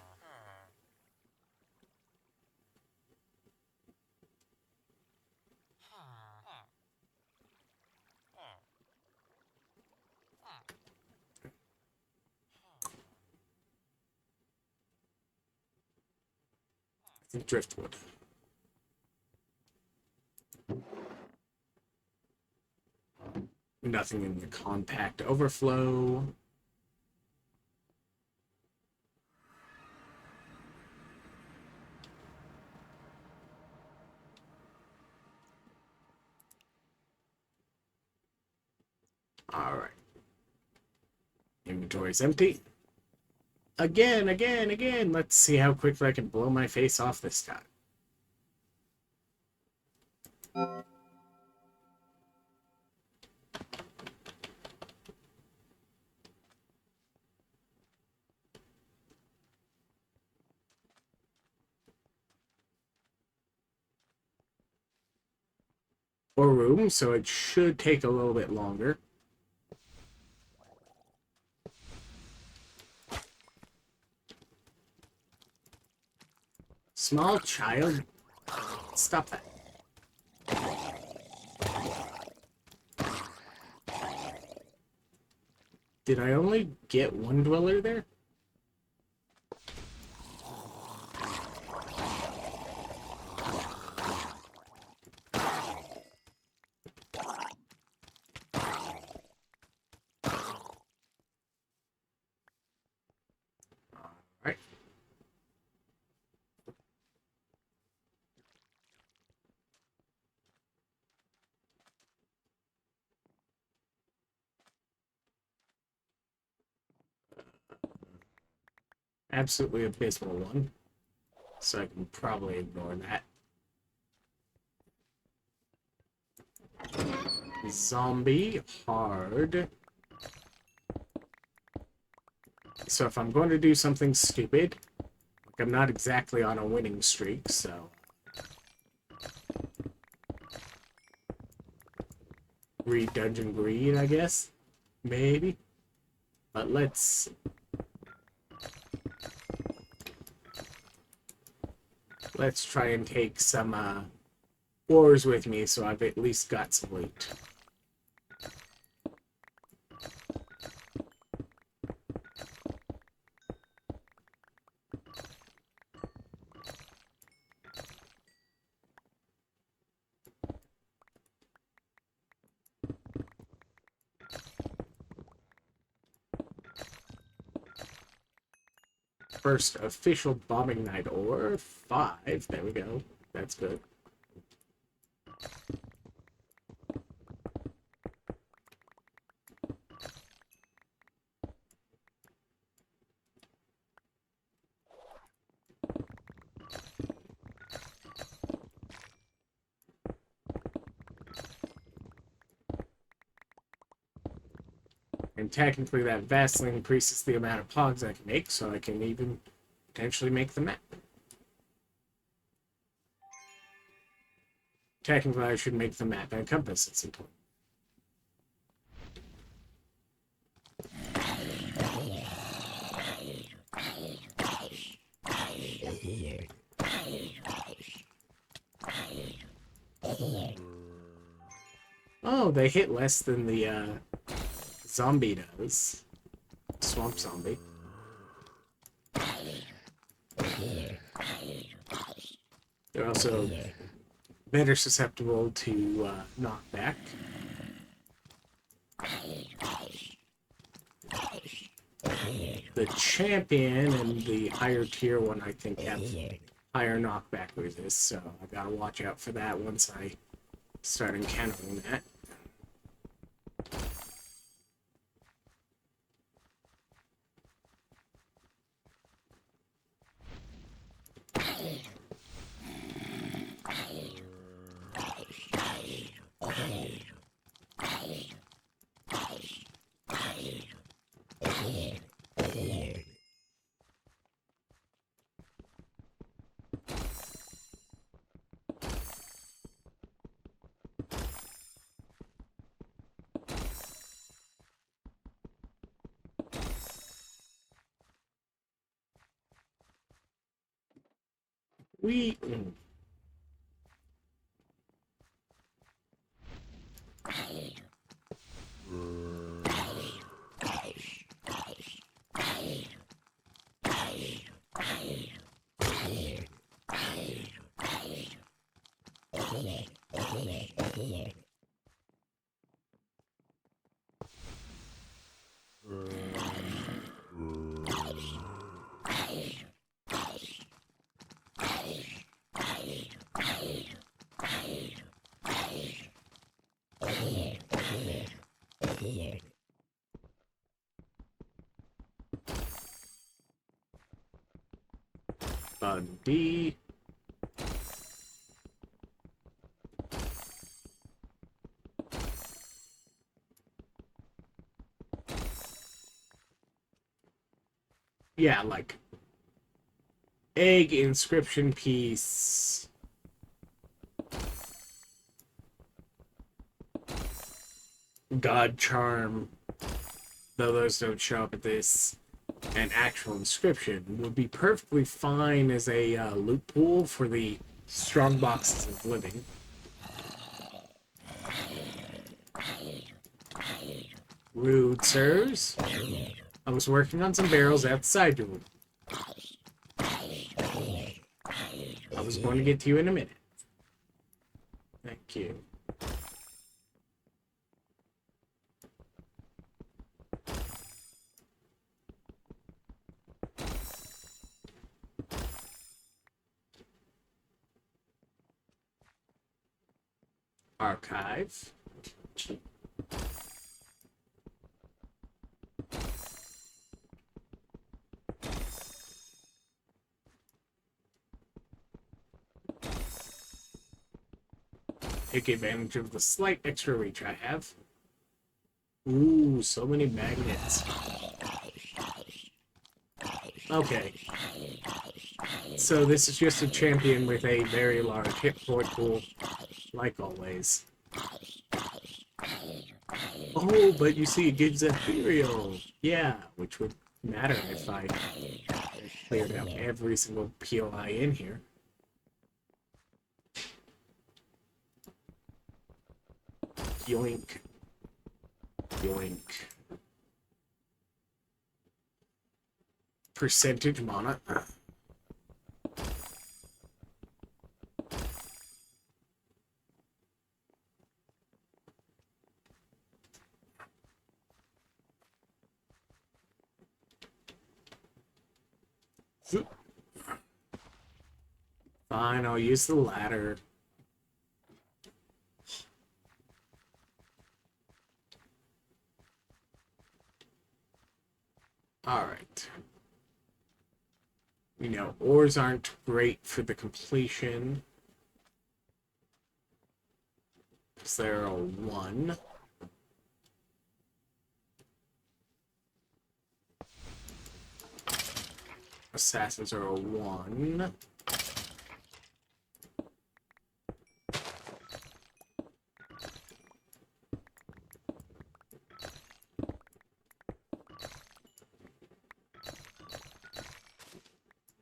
I think driftwood. Nothing in the compact overflow. Alright. Inventory's empty. Again. Let's see how quickly I can blow my face off this time. More room, so it should take a little bit longer. Small child? Stop that. Did I only get one dweller there? Alright. Absolutely abysmal one. So I can probably ignore that. Zombie, hard. So if I'm going to do something stupid, like I'm not exactly on a winning streak, so... Read Dungeon Greed, I guess? Maybe? But let's try and take some ores with me so I've at least got some loot. First official bombing night ore, 5. There we go. That's good. And technically that vastly increases the amount of pogs I can make, so I can even potentially make the map. Technically I should make the map and compass at some point. Oh, they hit less than the zombie does. Swamp zombie. They're also better susceptible to knockback. The champion and the higher tier one, I think, have higher knockback resist, so I gotta watch out for that once I start encountering that. We... D. Yeah, like egg, inscription piece, god charm, though those don't show up at this, and actual inscription would be perfectly fine as a loot pool for the strong boxes of living. Rude, sirs. I was working on some barrels outside your room. I was going to get to you in a minute. Thank you. Archive. Take advantage of the slight extra reach I have. Ooh, so many magnets. Okay. So this is just a champion with a very large hit point pool, like always. Oh, but you see, it gives Ethereal. Yeah, which would matter if I cleared out every single POI in here. Yoink. Yoink. Percentage mana. Fine, I'll use the ladder. Alright. You know, ores aren't great for the completion. Because they're a 1. Assassins are a 1.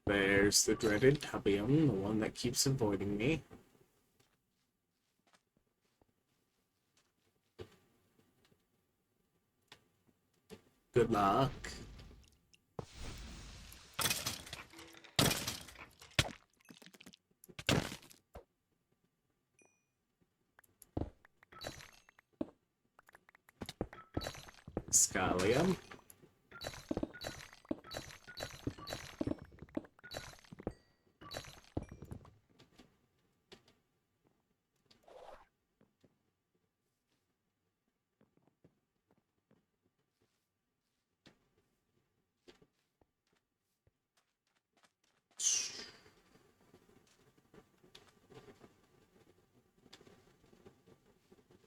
There's the dreaded Tubium, the one that keeps avoiding me. Good luck. Iskallia.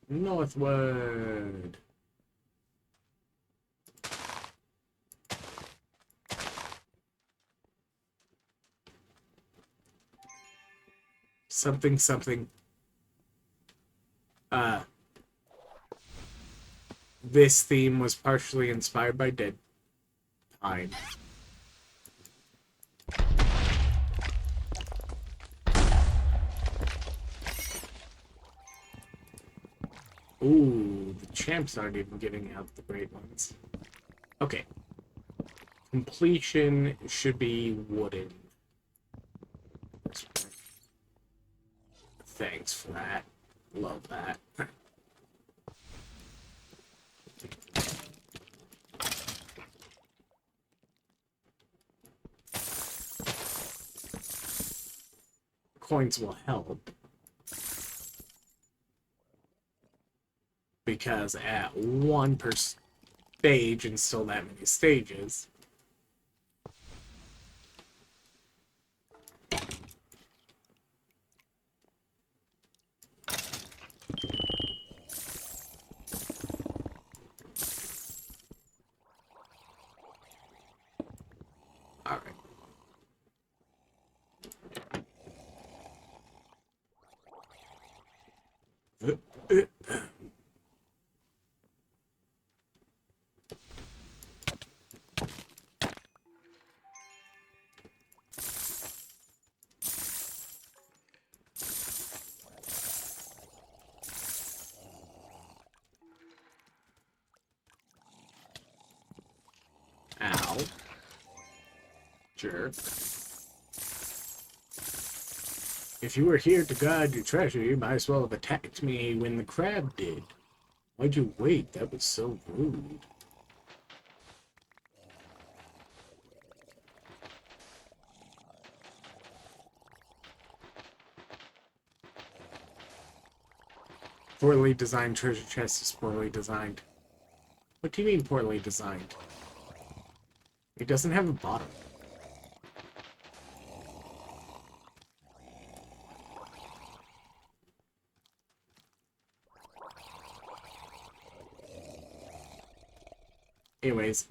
Northward. Something, something. This theme was partially inspired by Dead Pine. Ooh, the champs aren't even giving out the great ones. Okay. Completion should be wooden. Thanks for that. Love that. Coins will help. Because at 1 per stage and still that many stages. Alright. Jerk. If you were here to guard your treasure, you might as well have attacked me when the crab did. Why'd you wait? That was so rude. Poorly designed treasure chest is poorly designed. What do you mean poorly designed? It doesn't have a bottom. Anyways.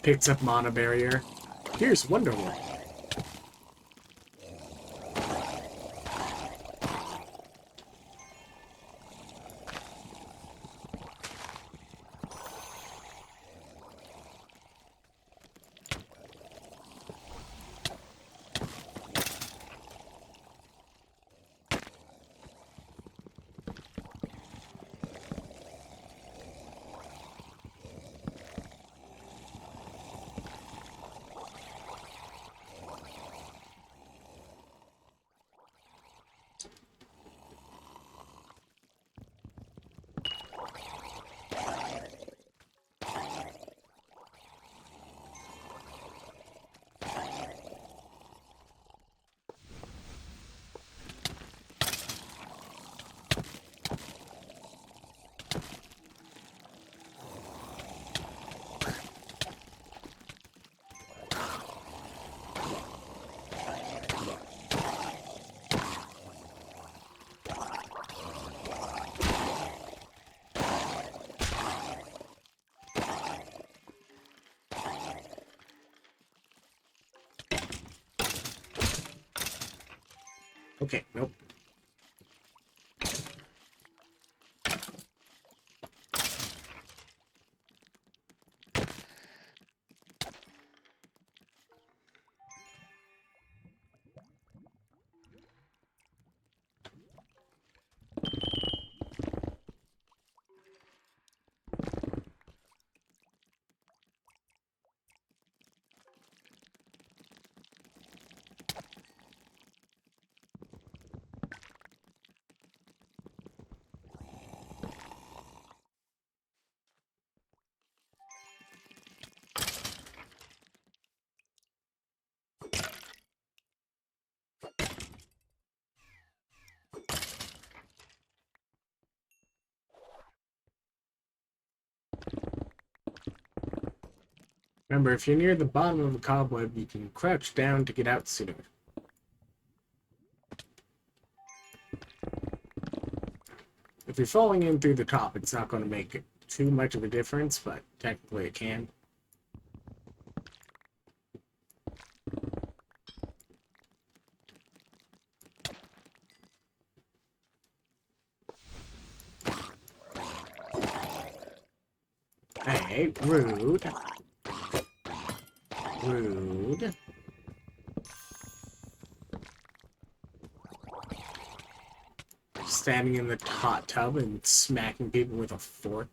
Picks up mana barrier. Here's Wonderwall. Okay, nope. Remember, if you're near the bottom of a cobweb, you can crouch down to get out sooner. If you're falling in through the top, it's not going to make too much of a difference, but technically it can. Hey, rude. Rude. Standing in the hot tub and smacking people with a fork.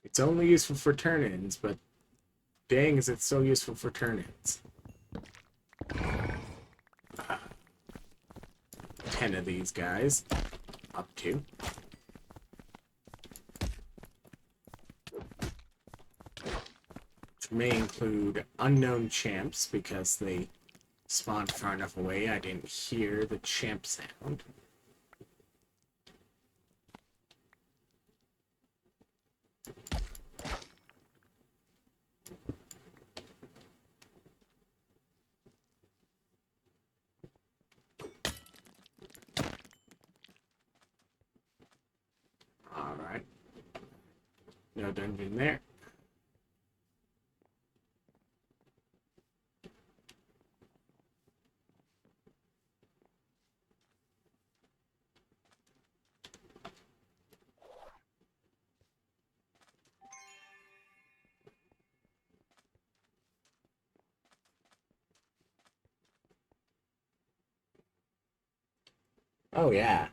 It's only useful for turn-ins, but dang is it so useful for turn-ins. 10 of these guys. Up to. Which may include unknown champs, because they spawned far enough away I didn't hear the champ sound. Alright. No dungeon there. Oh, yeah.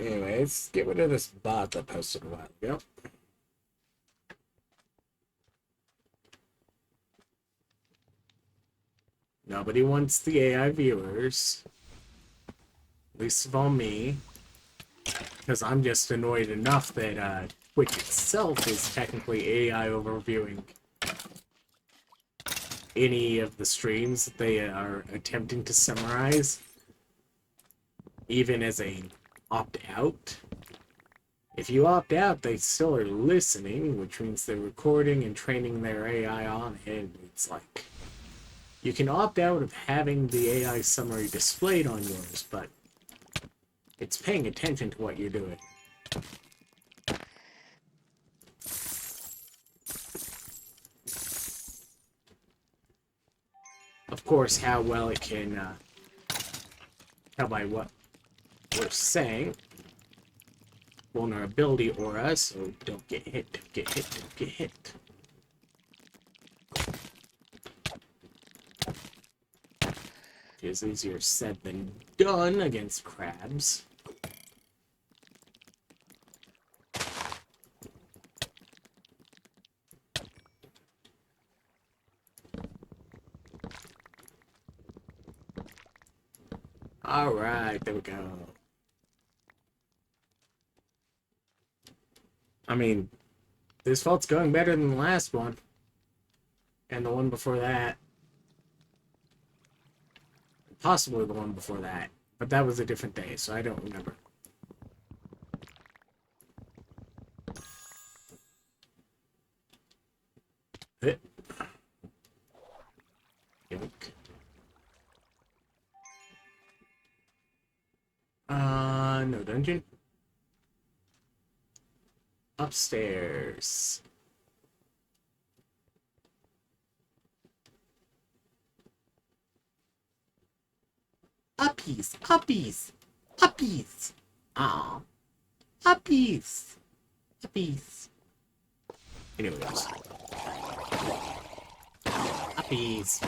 Anyways, get rid of this bot that posted a while ago. Nobody wants the AI viewers. Least of all me. Because I'm just annoyed enough that Twitch itself is technically AI overviewing any of the streams that they are attempting to summarize, even as a opt-out. If you opt out, they still are listening, which means they're recording and training their AI on it. It's like, you can opt out of having the AI summary displayed on yours, but it's paying attention to what you're doing. Of course, how well it can tell by what we're saying. Vulnerability aura, so don't get hit, don't get hit, don't get hit. Is easier said than done against crabs. Alright, there we go. I mean, this vault's going better than the last one. And the one before that. Possibly the one before that. But that was a different day, so I don't remember. Hit. Yoink. No dungeon. Upstairs. Uppies, uppies, uppies. Aw, uppies, uppies. Anyways, uppies.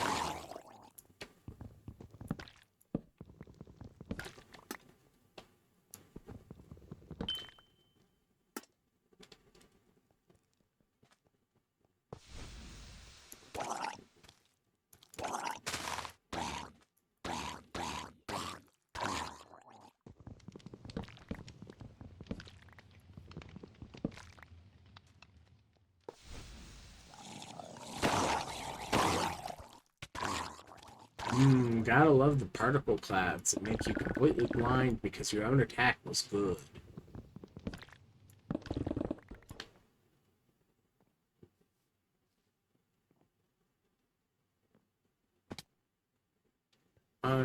Gotta love the particle clouds that make you completely blind because your own attack was good.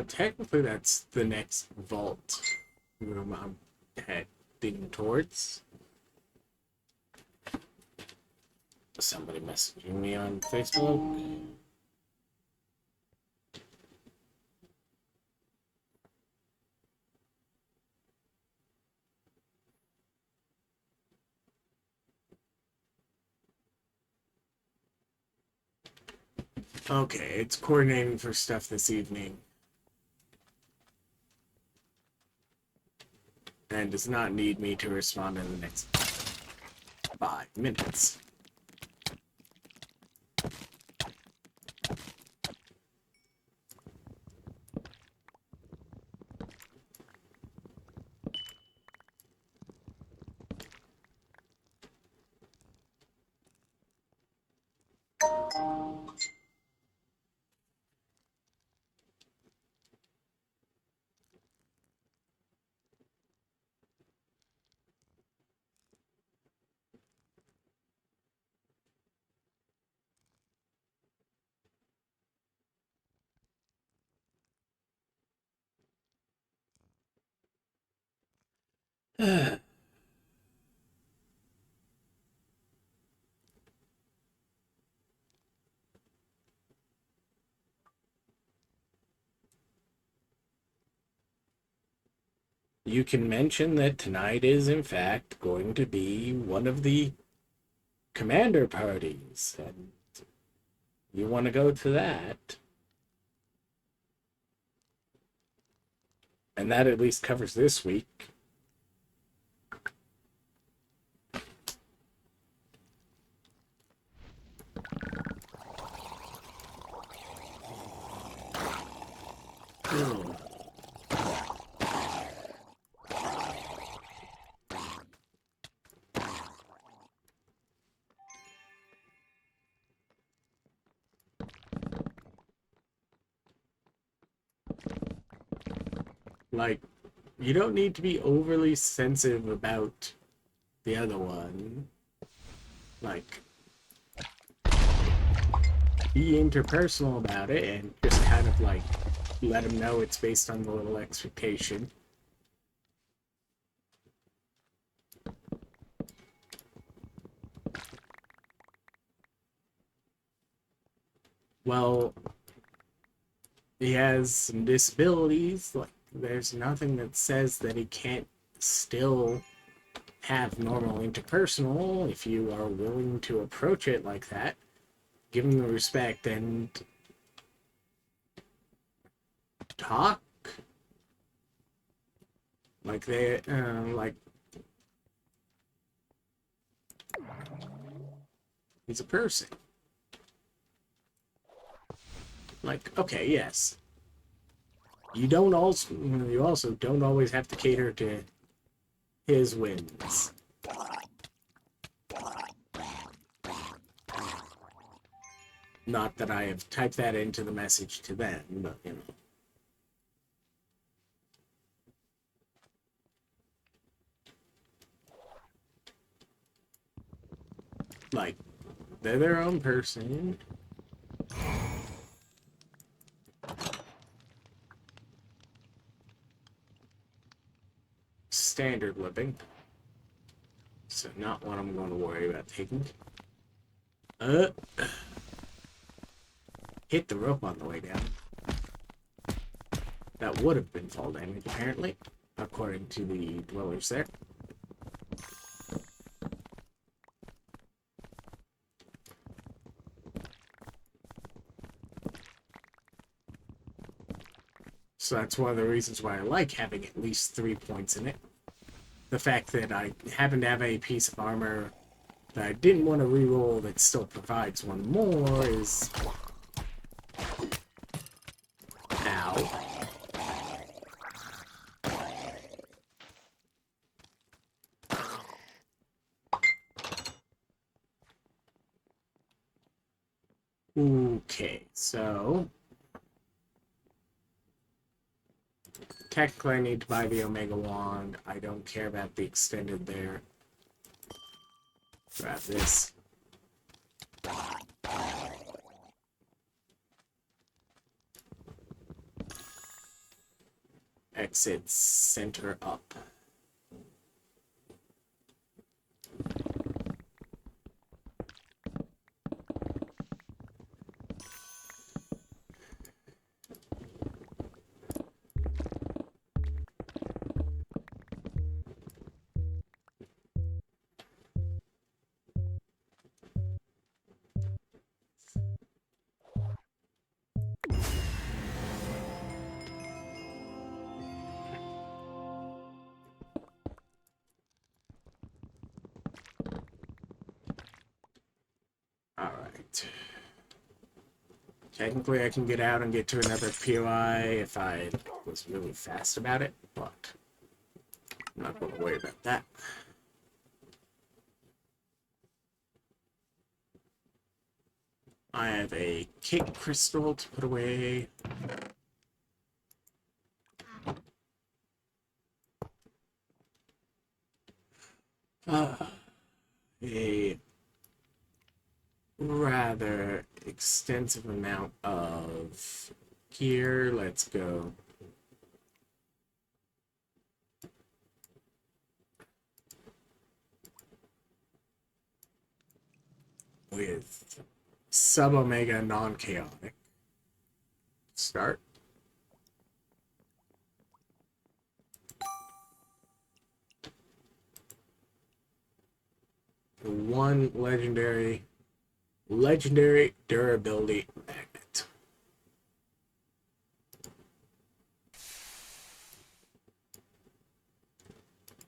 Technically that's the next vault room I'm heading towards. Somebody messaging me on Facebook. Okay, it's coordinating for stuff this evening. And does not need me to respond in the next 5 minutes. You can mention that tonight is, in fact, going to be one of the commander parties, and you want to go to that. And that at least covers this week. Like, you don't need to be overly sensitive about the other one. Like, be interpersonal about it and just kind of like let them know it's based on the little expectation. Well, he has some disabilities. Like, there's nothing that says that he can't still have normal interpersonal if you are willing to approach it like that. Give him the respect and talk like like he's a person. Like, okay, yes. You also don't always have to cater to his whims. Not that I have typed that into the message to them, but you know. Like, they're their own person. Standard living. So not what I'm going to worry about taking. Hit the rope on the way down. That would have been fall damage, apparently, according to the dwellers there. So that's one of the reasons why I like having at least 3 points in it. The fact that I happen to have a piece of armor that I didn't want to reroll that still provides one more is... Ow. Okay, so... Technically I need to buy the Omega Wand. I don't care about the extended there. Grab this. Exit center up. Alright. Technically I can get out and get to another POI if I was really fast about it, but I'm not going to worry about that. I have a cake crystal to put away. A rather extensive amount of gear. Let's go. with sub omega non-chaotic. Start. One legendary durability magnet.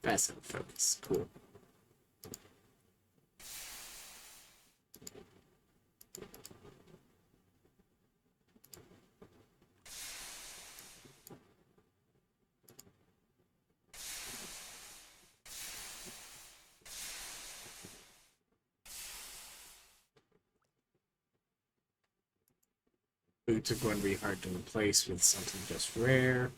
Passive focus. Cool. Boots are going to be hard to replace with something just rare.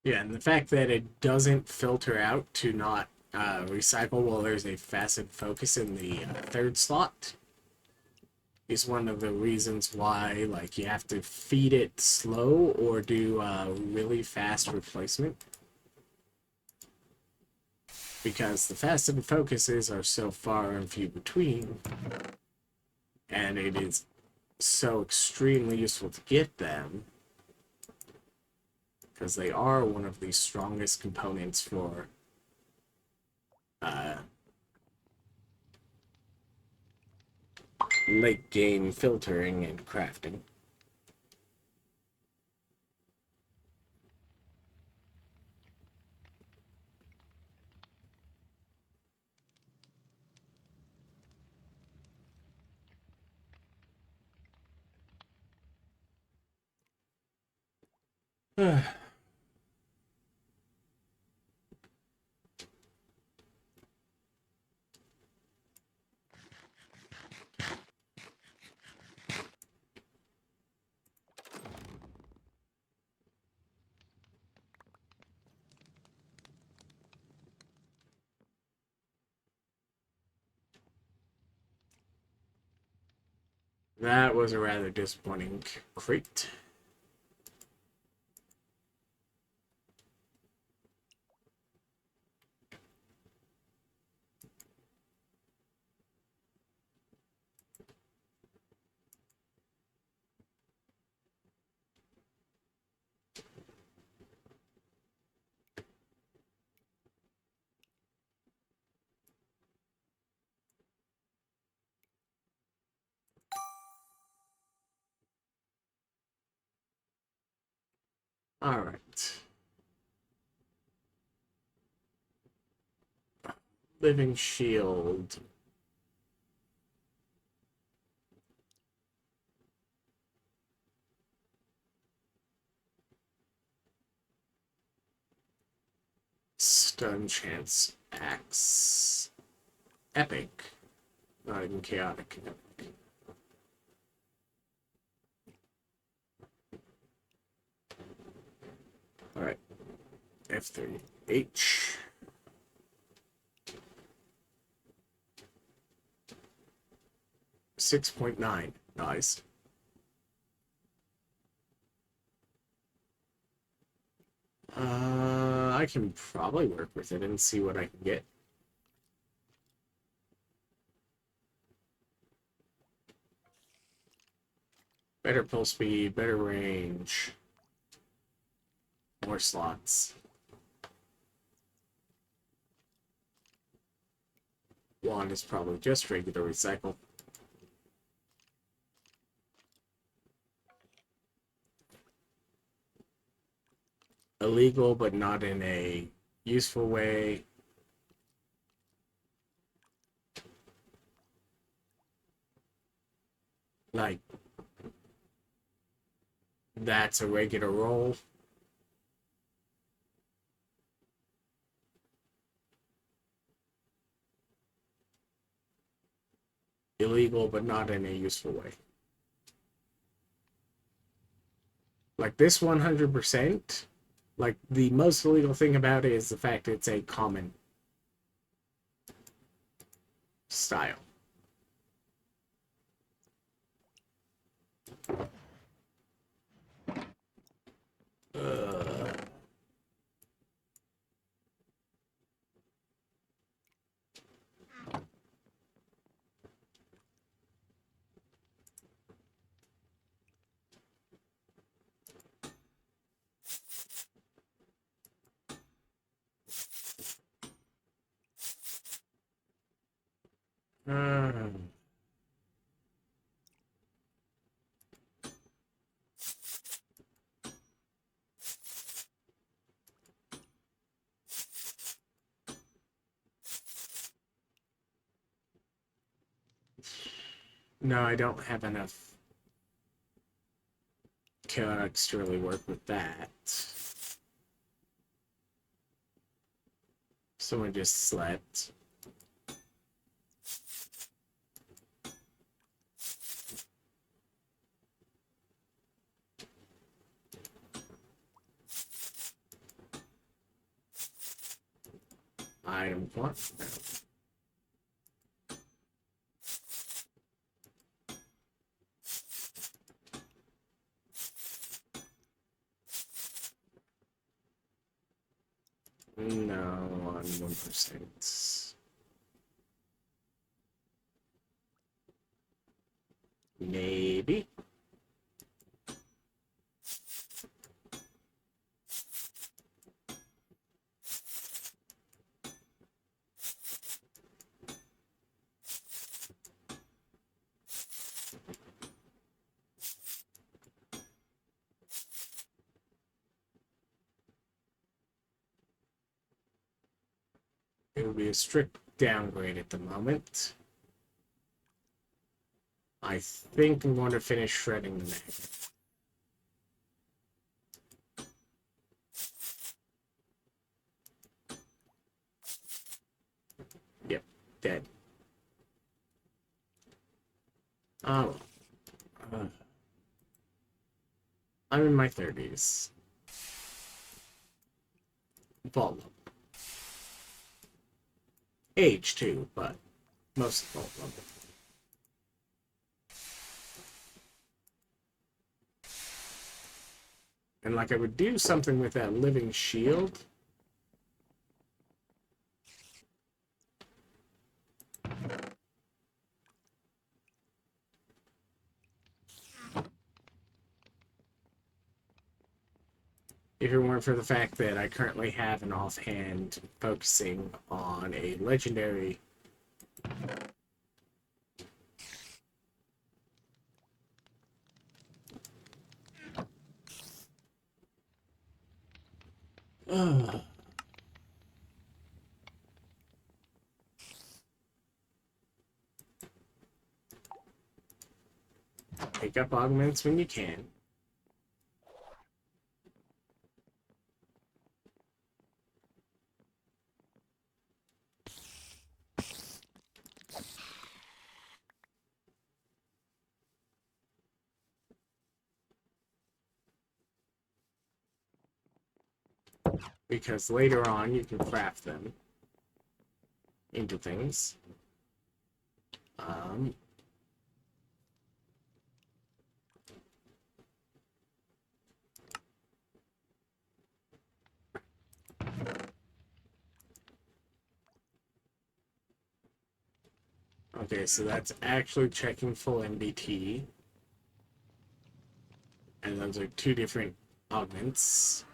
Yeah, and the fact that it doesn't filter out to not recycle while there's a facet focus in the third slot is one of the reasons why, like, you have to feed it slow or do really fast replacement. Because the facet focuses are so far and few between, and it is so extremely useful to get them because they are one of the strongest components for late game filtering and crafting. That was a rather disappointing crate. Alright. Living Shield. Stun Chance Axe. Epic. Not even chaotic. Epic. Alright. F3H. $6.9. Nice. I can probably work with it and see what I can get. Better pull speed, better range, more slots. Wand is probably just regular recycle. Illegal, but not in a useful way. Like, that's a regular roll. Illegal, but not in a useful way. Like this 100%, like the most illegal thing about it is the fact it's a common style. Uh, um, no, I don't have enough chaotics to really work with that. Someone just slept. Item one. No, on 1%. Maybe. It will be a strict downgrade at the moment. I think I'm going to finish shredding the magnet. Yep, dead. Oh. I'm in my 30s. Vault level. Age too, but most vault level. And like I would do something with that living shield. If it weren't for the fact that I currently have an offhand focusing on a legendary pick up augments when you can. Because later on you can craft them into things. Okay, so that's actually checking full MBT. And those are two different augments.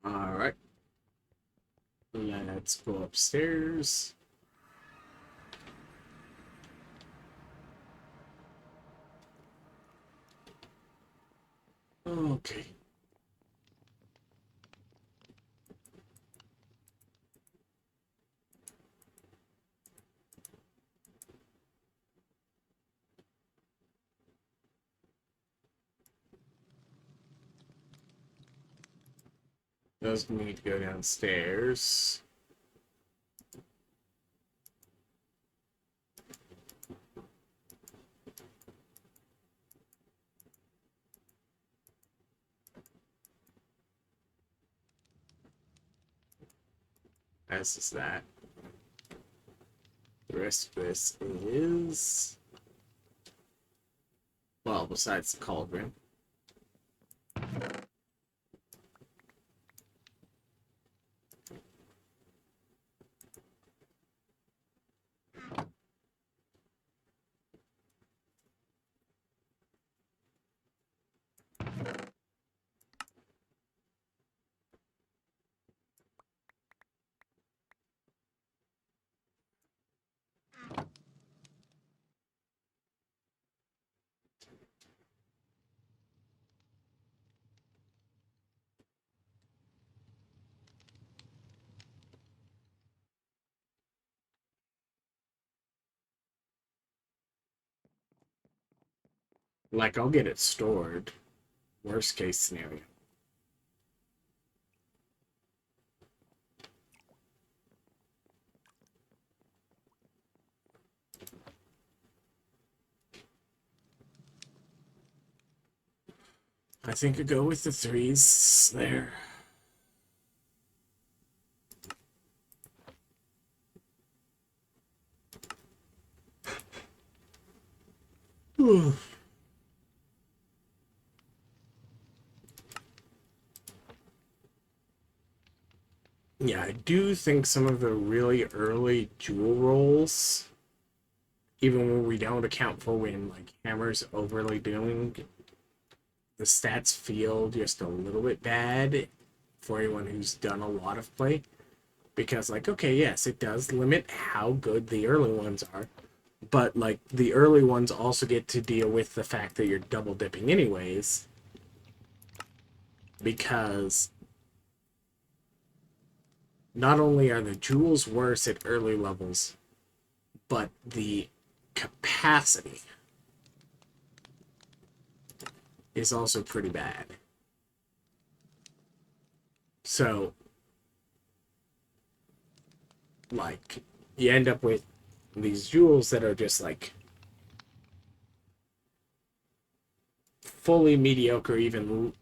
Alright. Let's go upstairs. Okay. Those need to go downstairs. As is that. The rest of this is... well, besides the cauldron. Like, I'll get it stored. Worst case scenario. I think I'd go with the 3s there. Yeah, I do think some of the really early jewel rolls, even when we don't account for when like Hammer's overly doing, the stats feel just a little bit bad for anyone who's done a lot of play. Because like, okay, yes, it does limit how good the early ones are. But like the early ones also get to deal with the fact that you're double dipping anyways. Because not only are the jewels worse at early levels, but the capacity is also pretty bad. So, like, you end up with these jewels that are just like fully mediocre, even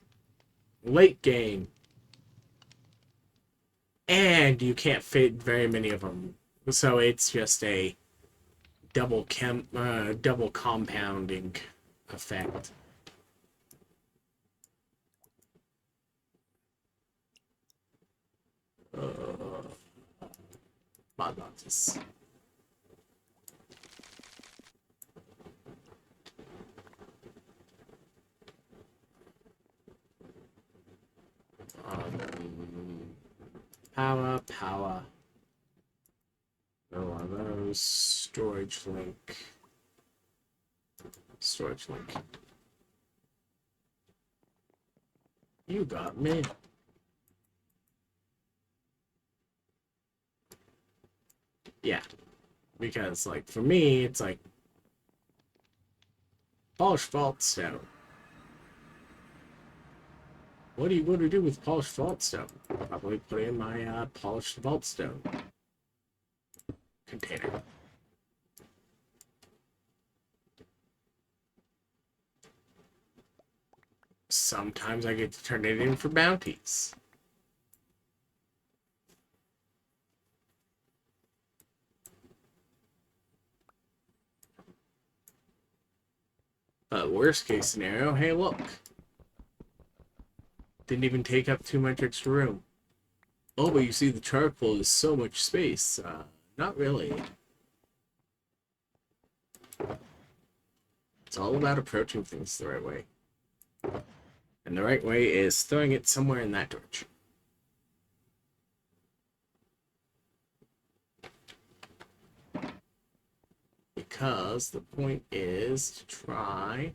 late game, and you can't fit very many of them. So it's just a double compounding effect. Mod boxes. Power. No one of those. Storage link. You got me. Yeah. Because, like, for me, it's like polished vault stone. What do you want to do with polished vault stone? Probably put in my polished vault stone container. Sometimes I get to turn it in for bounties. But worst case scenario, hey look. Didn't even take up too much extra room. Oh, but you see the charcoal is so much space. Not really. It's all about approaching things the right way. And the right way is throwing it somewhere in that direction. because the point is to try.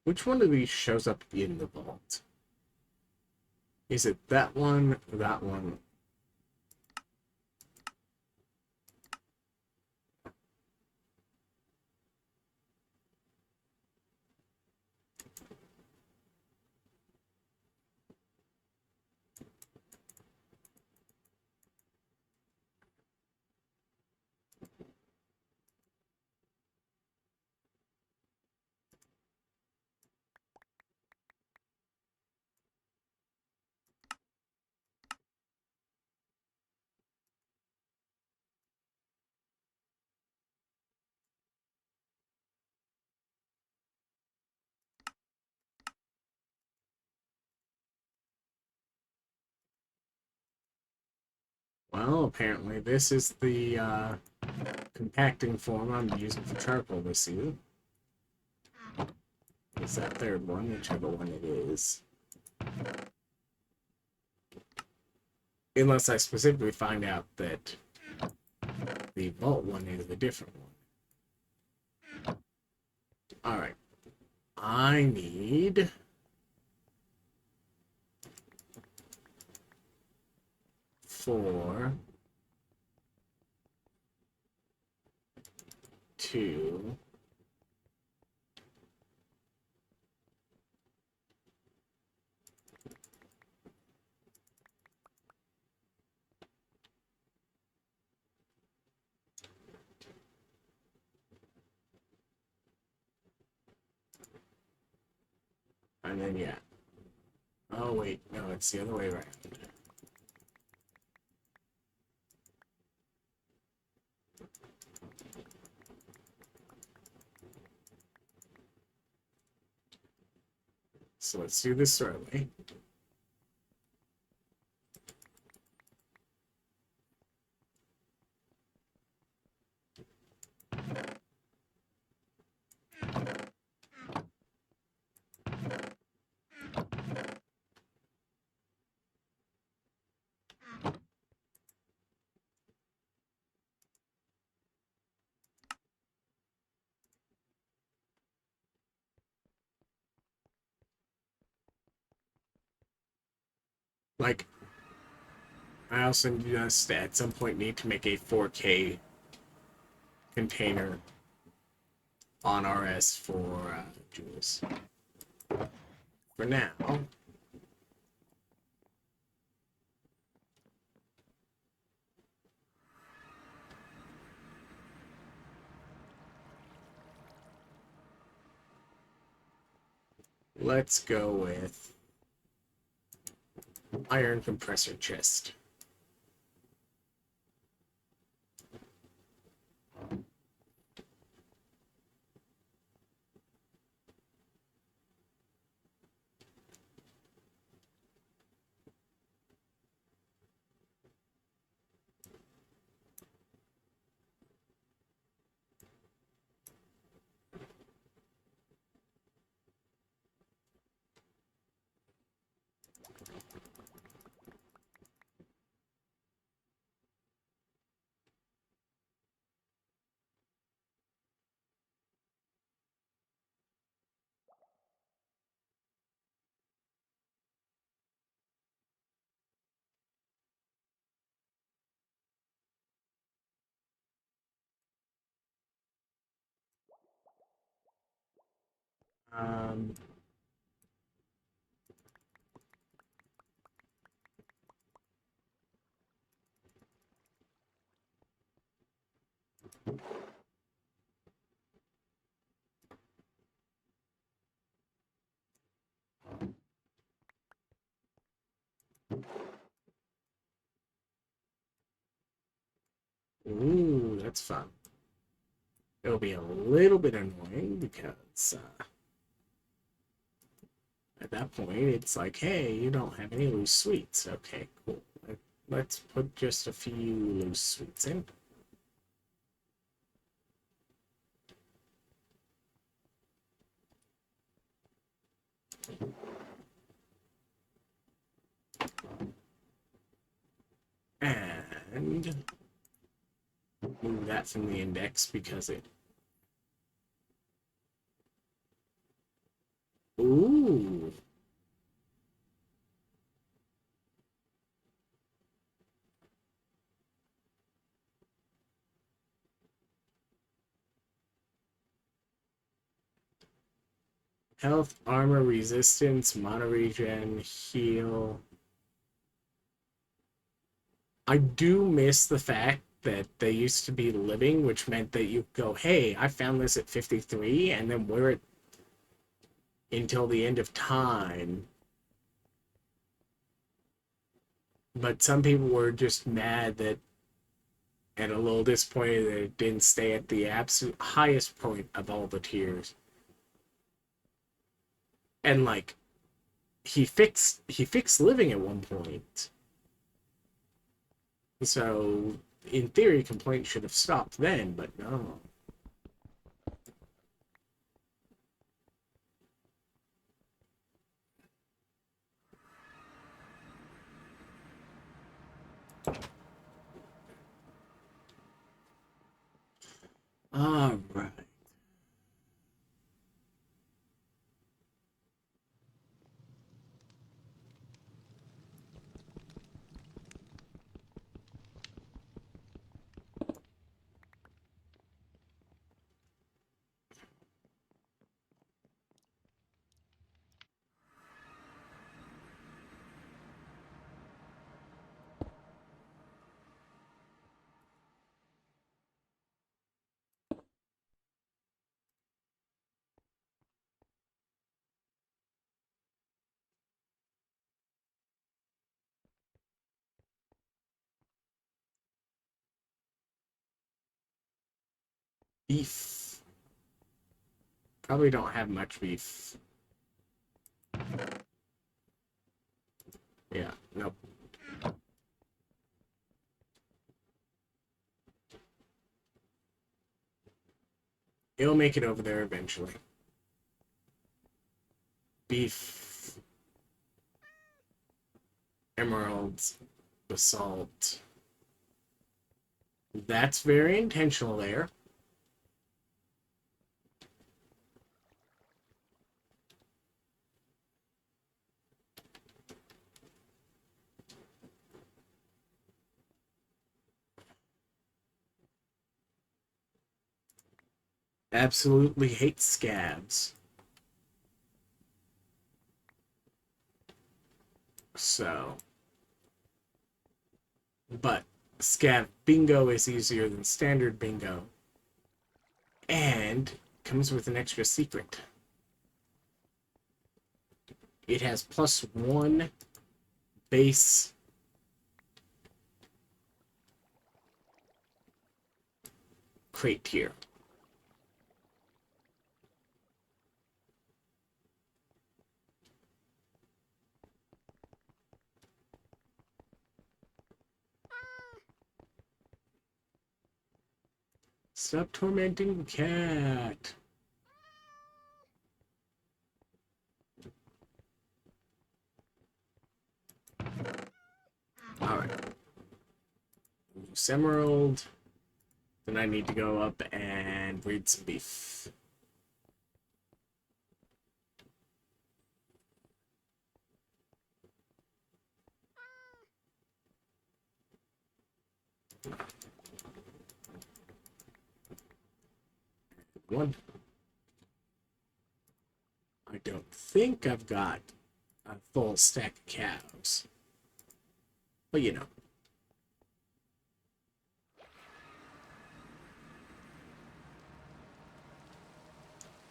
Which one of these shows up in the vault? Is it that one or that one? Well, apparently this is the compacting form I'm using for charcoal this year. It's that third one, whichever one it is. Unless I specifically find out that the vault one is a different one. Alright. I need 4, 2, and then yeah. Oh wait, no, it's the other way around. So let's do this thoroughly. Like, I also just at some point need to make a 4K container on RS for Jules. For now, let's go with iron compressor chest. Um, ooh, that's fun. It'll be a little bit annoying because At that point, it's like, hey, you don't have any loose sweets. Okay, cool. Let's put just a few loose sweets in. And move that from the index because it... Ooh. Health, armor, resistance, mono regen, heal. I do miss the fact that they used to be living, which meant that you go, hey, I found this at 53, and then wear it until the end of time. But some people were just mad that, and a little disappointed that it didn't stay at the absolute highest point of all the tiers. And like, he fixed living at one point. So in theory, complaints should have stopped then, but no. All right. Beef. Probably don't have much beef. Yeah, nope. It'll make it over there eventually. Beef, emeralds, basalt. That's very intentional there. Absolutely hate scabs. So, but scab bingo is easier than standard bingo. And comes with an extra secret. It has +1 base crate tier. Stop tormenting the cat. Alright. Emerald. Then I need to go up and breed some beef. One. I don't think I've got a full stack of cows. But you know.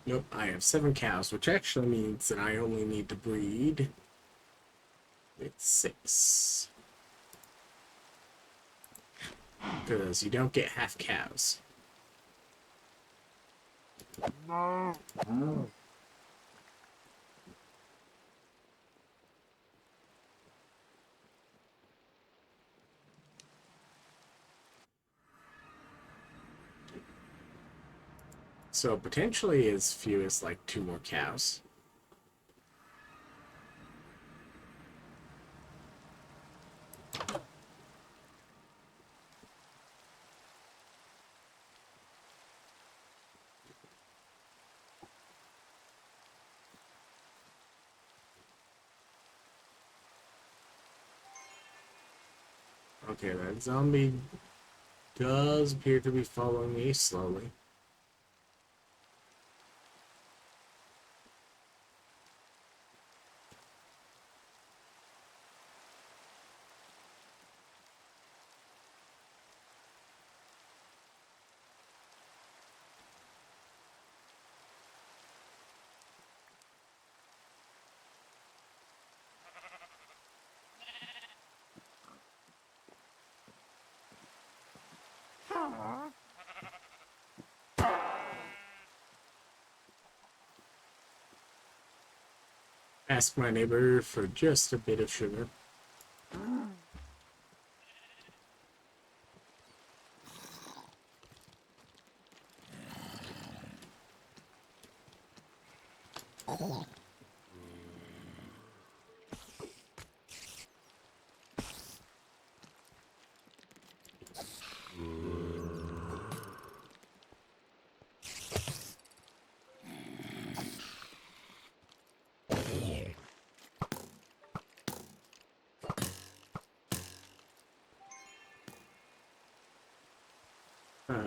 Nope, I have 7 cows, which actually means that I only need to breed with 6. Because you don't get half cows. So potentially as few as like 2 more cows. Okay, that zombie does appear to be following me slowly. Ask my neighbor for just a bit of sugar.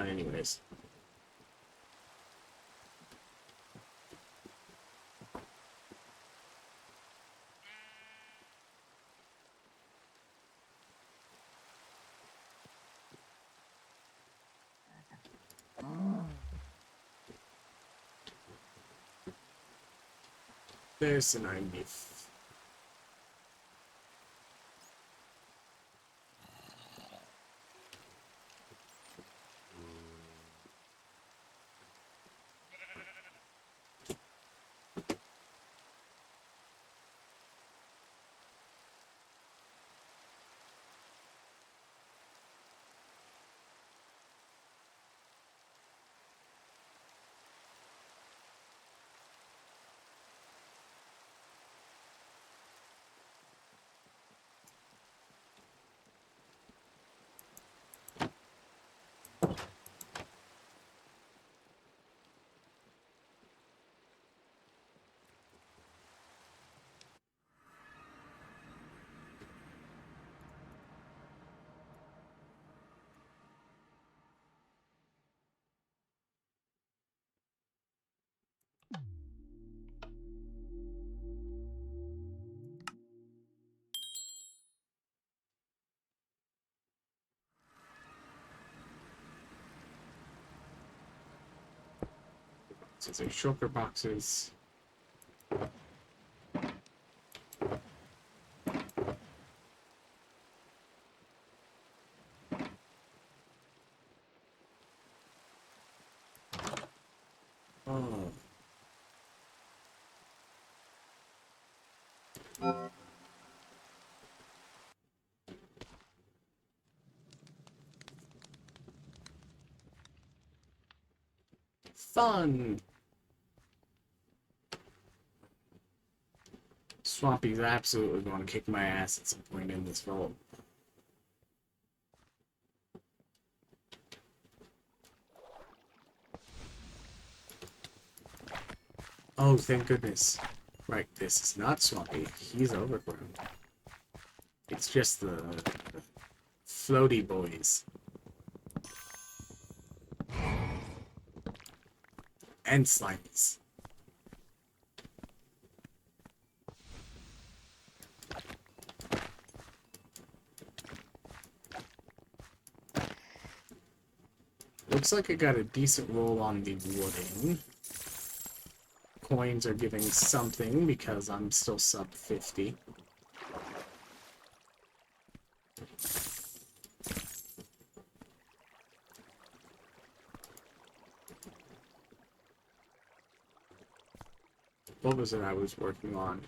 Anyways. There's an iron beef. These are shulker boxes. Oh. Fun! Swampy's absolutely going to kick my ass at some point in this vault. Oh, thank goodness. Right, this is not Swampy. He's overgrown. It's just the floaty boys. And slimes. Looks like I got a decent roll on the wooden. Coins are giving something because I'm still sub 50. What was it I was working on?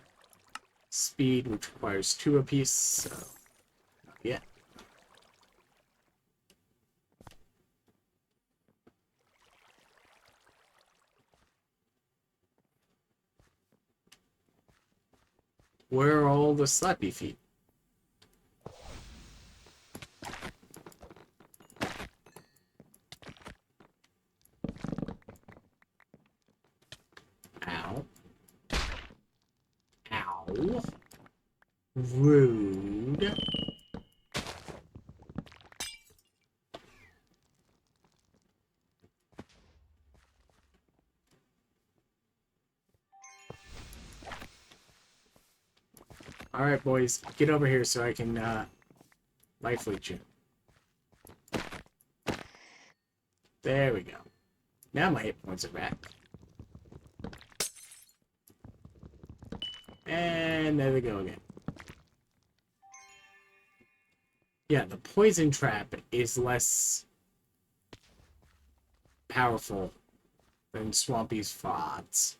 Speed, which requires 2 apiece, so not yet. Where are all the slappy feet? Ow. Ow. Rude. Alright, boys. Get over here so I can, life leech you. There we go. Now my hit points are back. And there we go again. Yeah, the poison trap is less powerful than Swampy's Fods.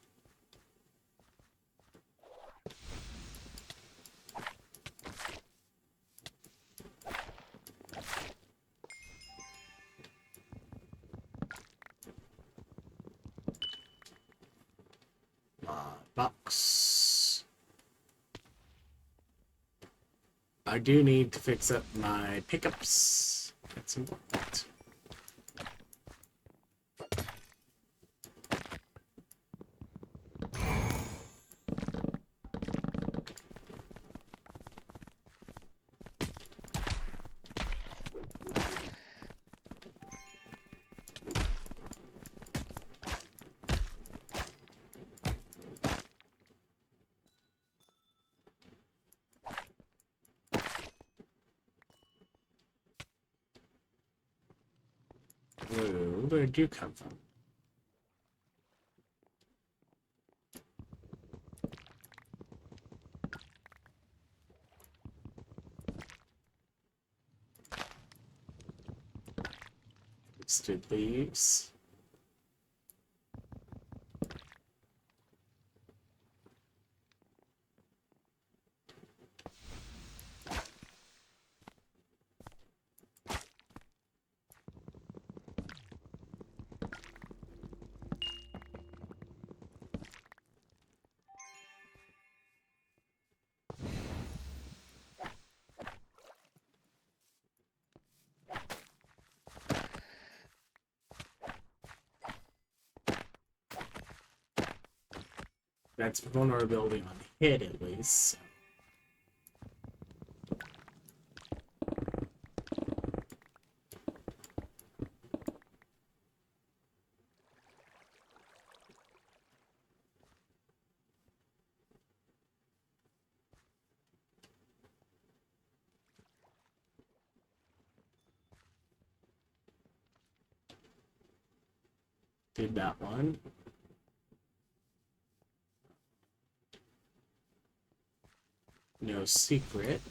Box. I do need to fix up my pickups. That's important. Where did you come from? Twisted leaves. That's vulnerability on hit, at least. Did that one. No secret.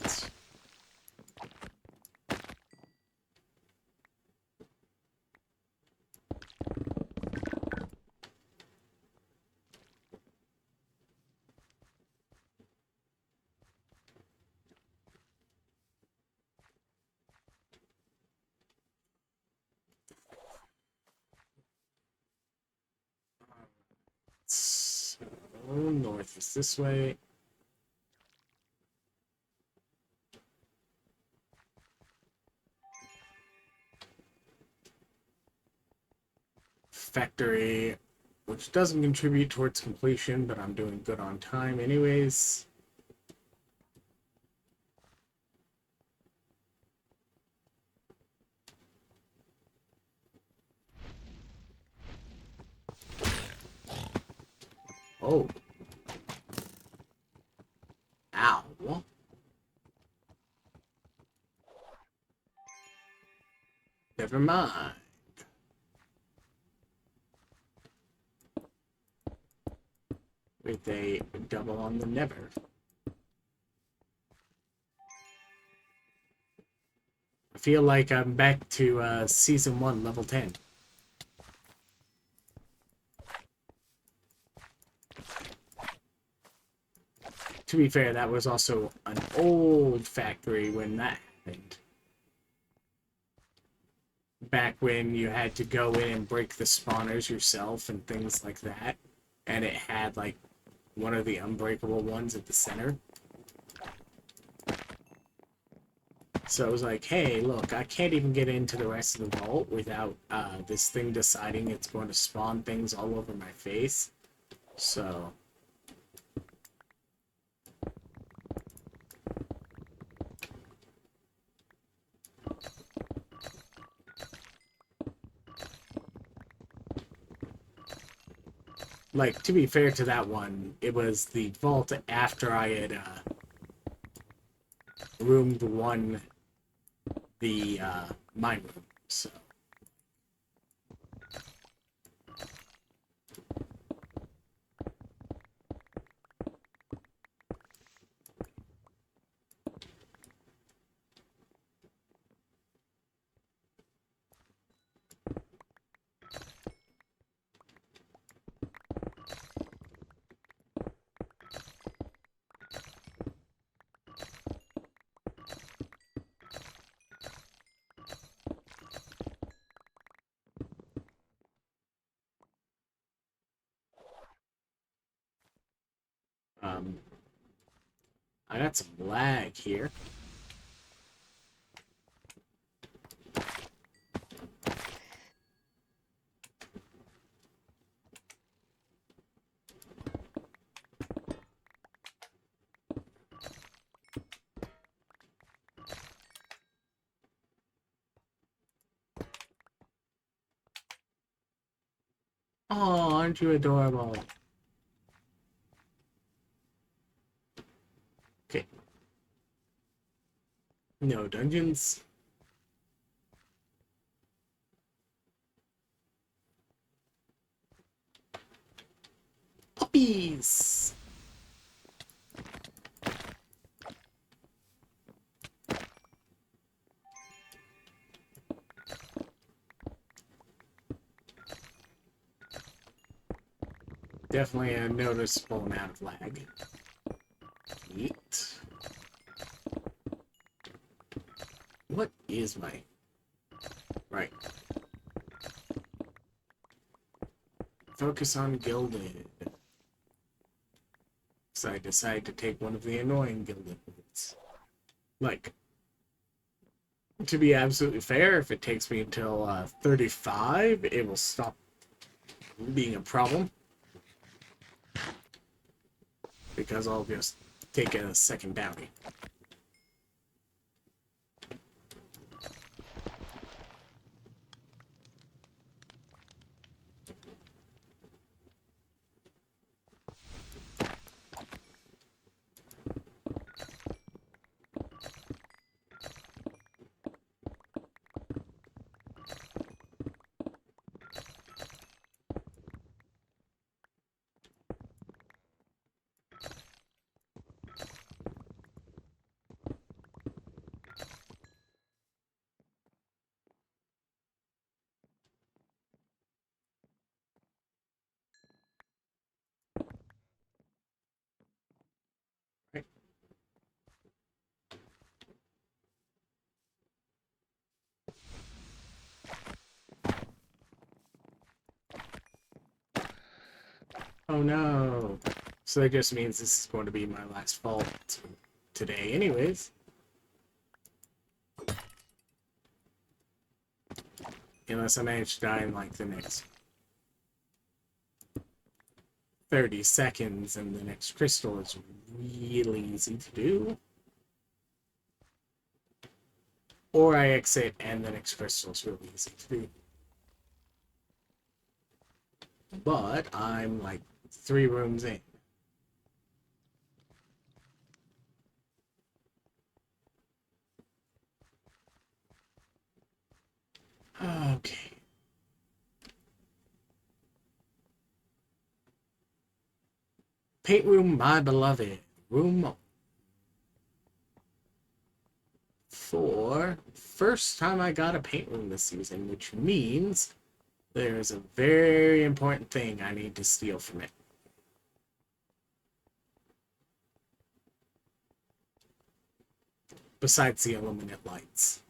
So, north is this way. Factory, which doesn't contribute towards completion, but I'm doing good on time anyways. Oh. Ow. Never mind. With a double on the never. I feel like I'm back to Season 1, Level 10. To be fair, that was also an old factory when that happened. Back when you had to go in and break the spawners yourself and things like that. And it had, like, one of the unbreakable ones at the center. So I was like, hey, look, I can't even get into the rest of the vault without this thing deciding it's going to spawn things all over my face. So... like, to be fair to that one, it was the vault after I had roomed the mine room, so... I got some lag here. Oh, aren't you adorable? Okay. No dungeons. Puppies! Definitely a noticeable amount of lag. Neat. What is my... Right. Focus on Gilded. So I decide to take one of the annoying Gilded ones. Like, to be absolutely fair, if it takes me until 35, it will stop being a problem. Because I'll just take a second bounty. Right. Oh no. So that just means this is going to be my last vault today anyways. Unless I manage to die in like the next 30 seconds and the next crystal is really easy to do. Or I exit and the next crystal is really easy to do. But I'm like 3 rooms in. Okay. Paint room, my beloved. Room 4. First time I got a paint room this season, which means there's a very important thing I need to steal from it. Besides the illuminate lights.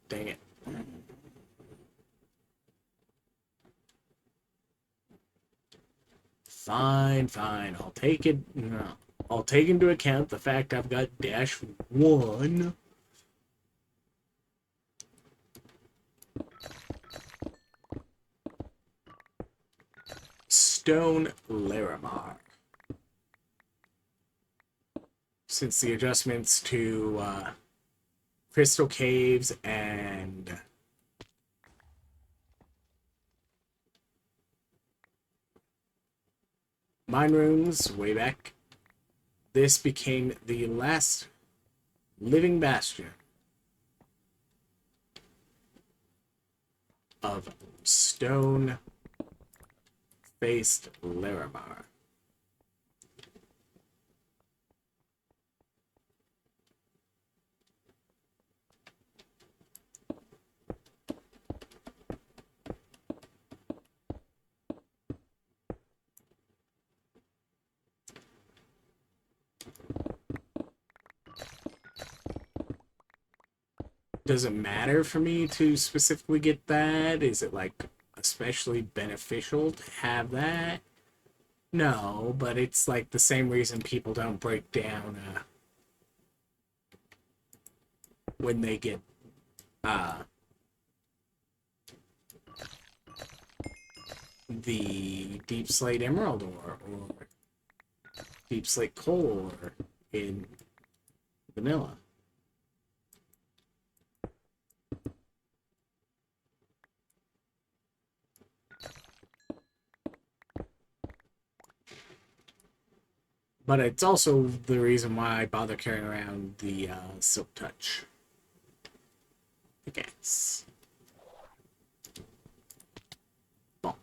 Dang it. Fine, fine. I'll take it. No, I'll take into account the fact I've got -1. Stone Larimar. Since the adjustments to Crystal Caves and Mine Rooms way back, this became the last living bastion of stone-faced Larimar. Does it matter for me to specifically get that? Is it like especially beneficial to have that? No, but it's like the same reason people don't break down when they get the Deep Slate Emerald ore or Deep Slate Coal ore in vanilla. But it's also the reason why I bother carrying around the Silk Touch pickaxe. Bonk.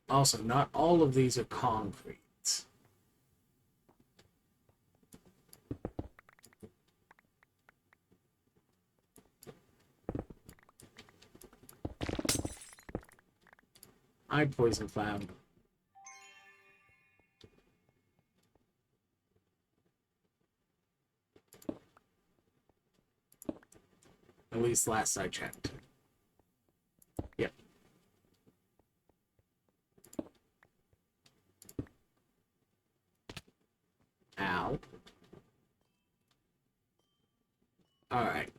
Also, not all of these are concrete. I poison cloud. At least last I checked. Yep. Ow. Alright.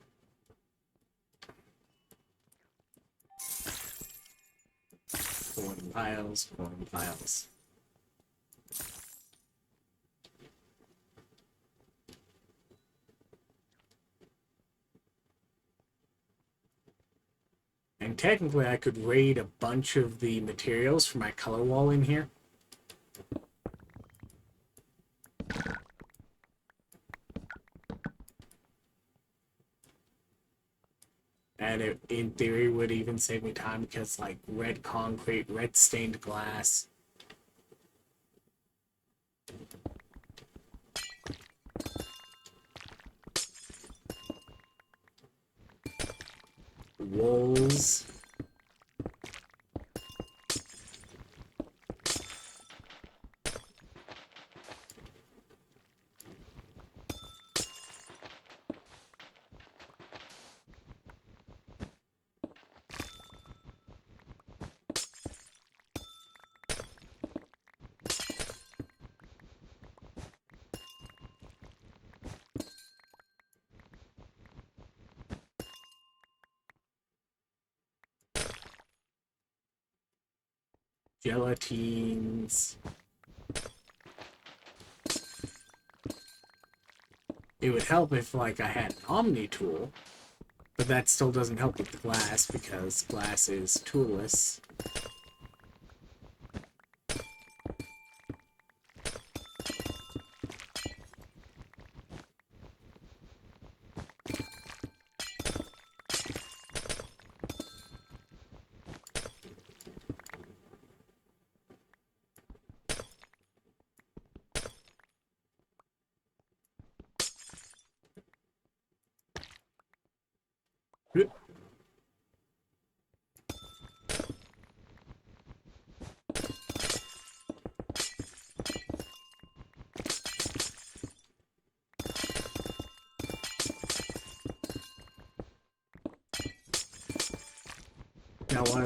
Corn piles, corn piles. And technically I could raid a bunch of the materials for my color wall in here. And it, in theory, would even save me time because, like, red concrete, red stained glass. Walls. Gelatines. It would help if, like, I had an Omni tool, but that still doesn't help with the glass because glass is toolless.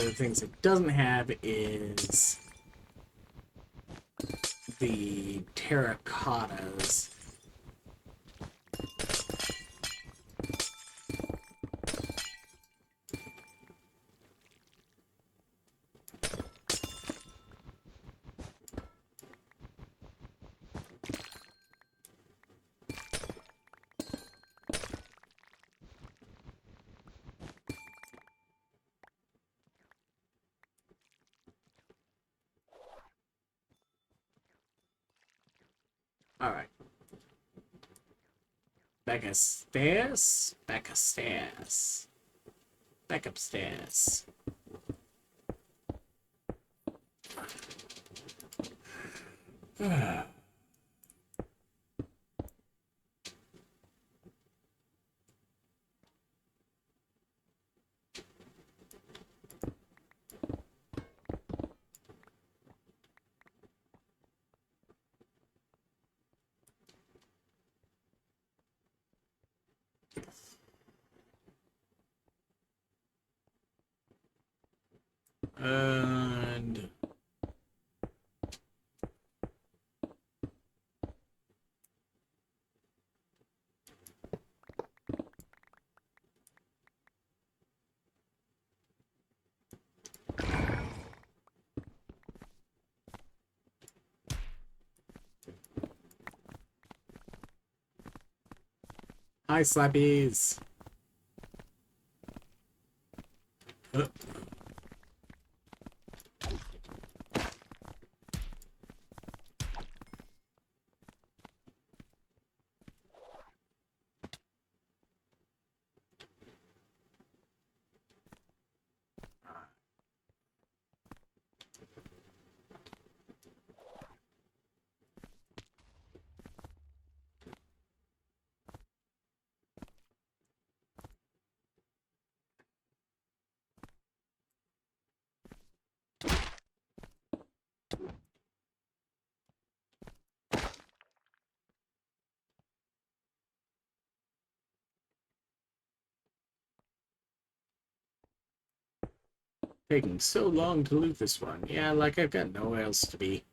of the things it doesn't have is the terracottas. Alright. Back upstairs. Back upstairs. Back upstairs. And hi, Slappies. Taking so long to loot this one. Yeah, like I've got nowhere else to be.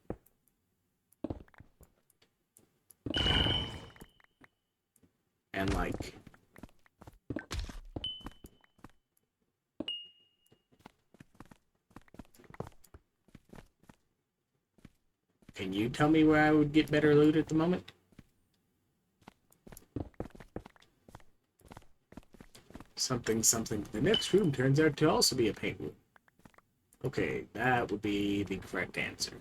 And like... Can you tell me where I would get better loot at the moment? Something, something. The next room turns out to also be a paint room. Okay, that would be the correct answer.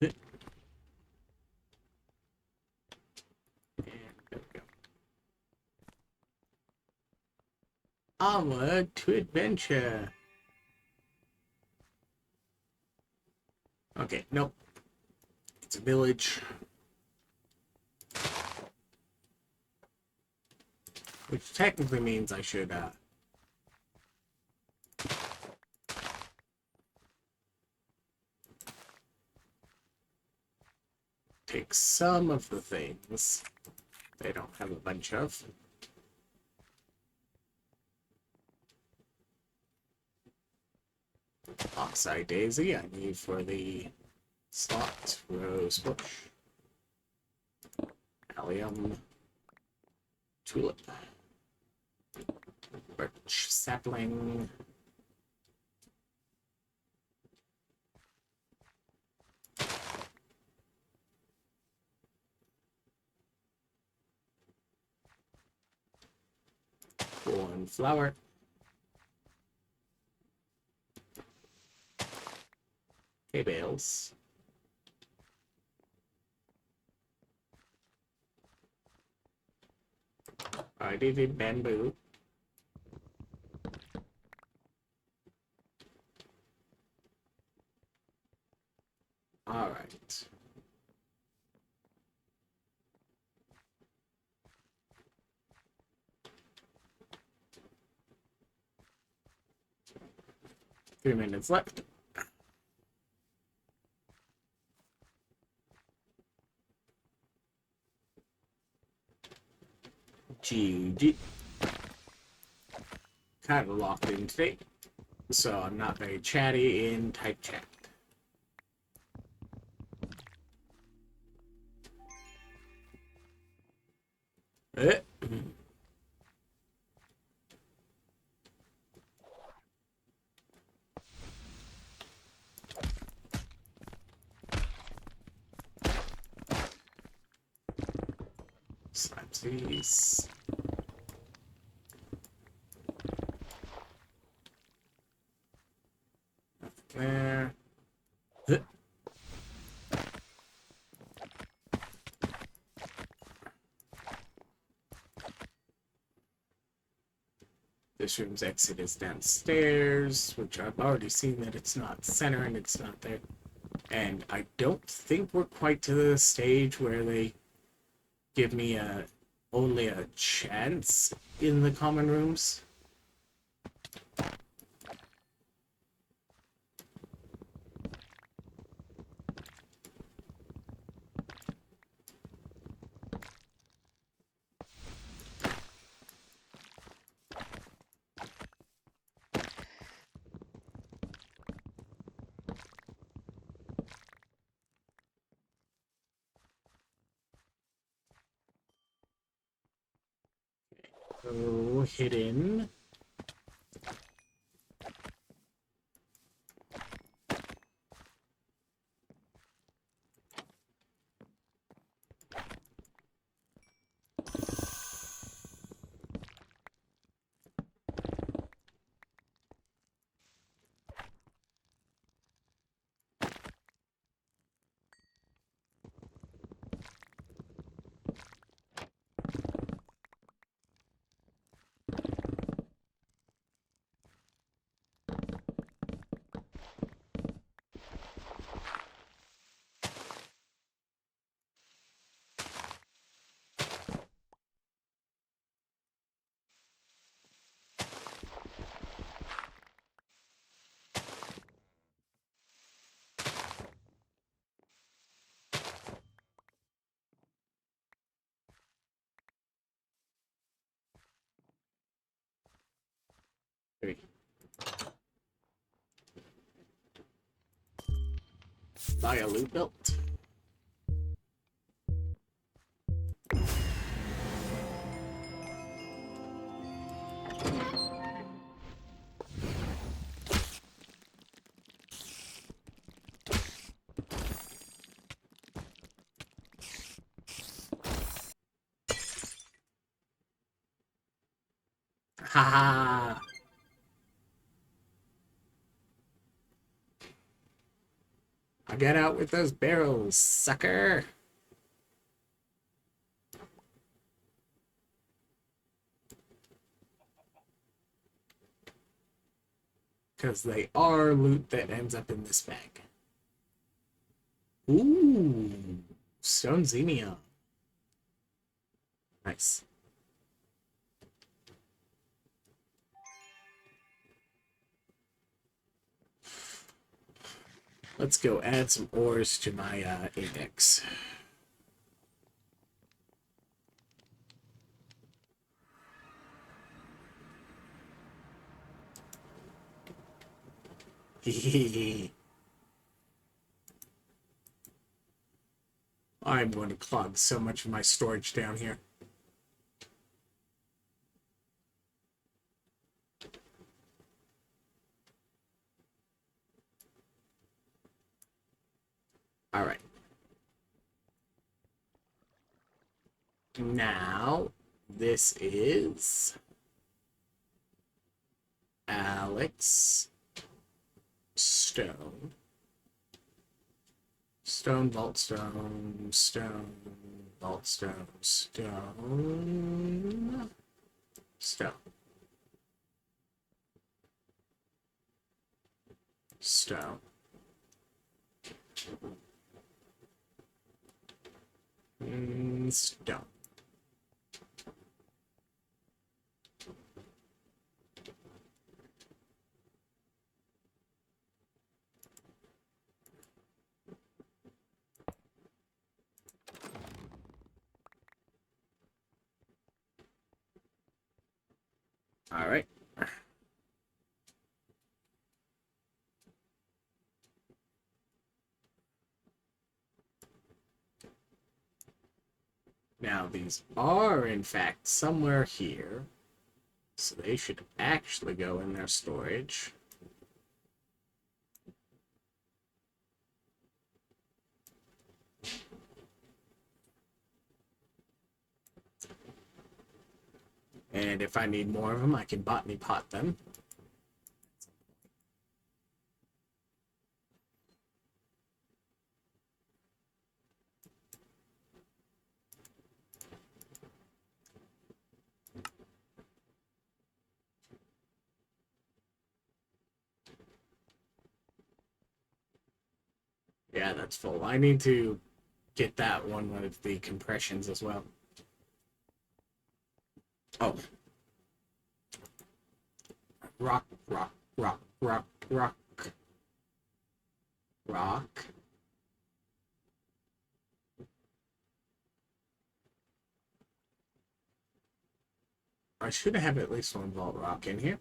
And there we go. Onward to adventure. Okay, nope. It's a village. Which technically means I should, take some of the things they don't have a bunch of. Oxeye Daisy I need for the slot. Rose Bush. Allium. Tulip. Birch Sapling. Cornflower. Hay bales. Alrighty, the bamboo. Alright. Three minutes left. GG. Kind of locked in today, so I'm not very chatty in type chat. Eh. Slapsies. There. Eh. This room's exit is downstairs, which I've already seen that it's not center and it's not there. And I don't think we're quite to the stage where they give me only a chance in the common rooms. So hidden. Buy a loot belt. Ha! I got out with those barrels, sucker. Because they are loot that ends up in this bag. Ooh, stone xenium. Nice. Let's go add some ores to my index. I'm going to clog so much of my storage down here. All right. Now, this is Alex Stone. Stone, vault stone, stone, vault stone, stone. Stone. Stone. Stone. All right. Now, these are, in fact, somewhere here. So they should actually go in their storage. And if I need more of them, I can botany pot them. Yeah, that's full. I need to get that one with the compressions as well. Oh. Rock, rock, rock, rock, rock. Rock. I should have at least one vault rock in here.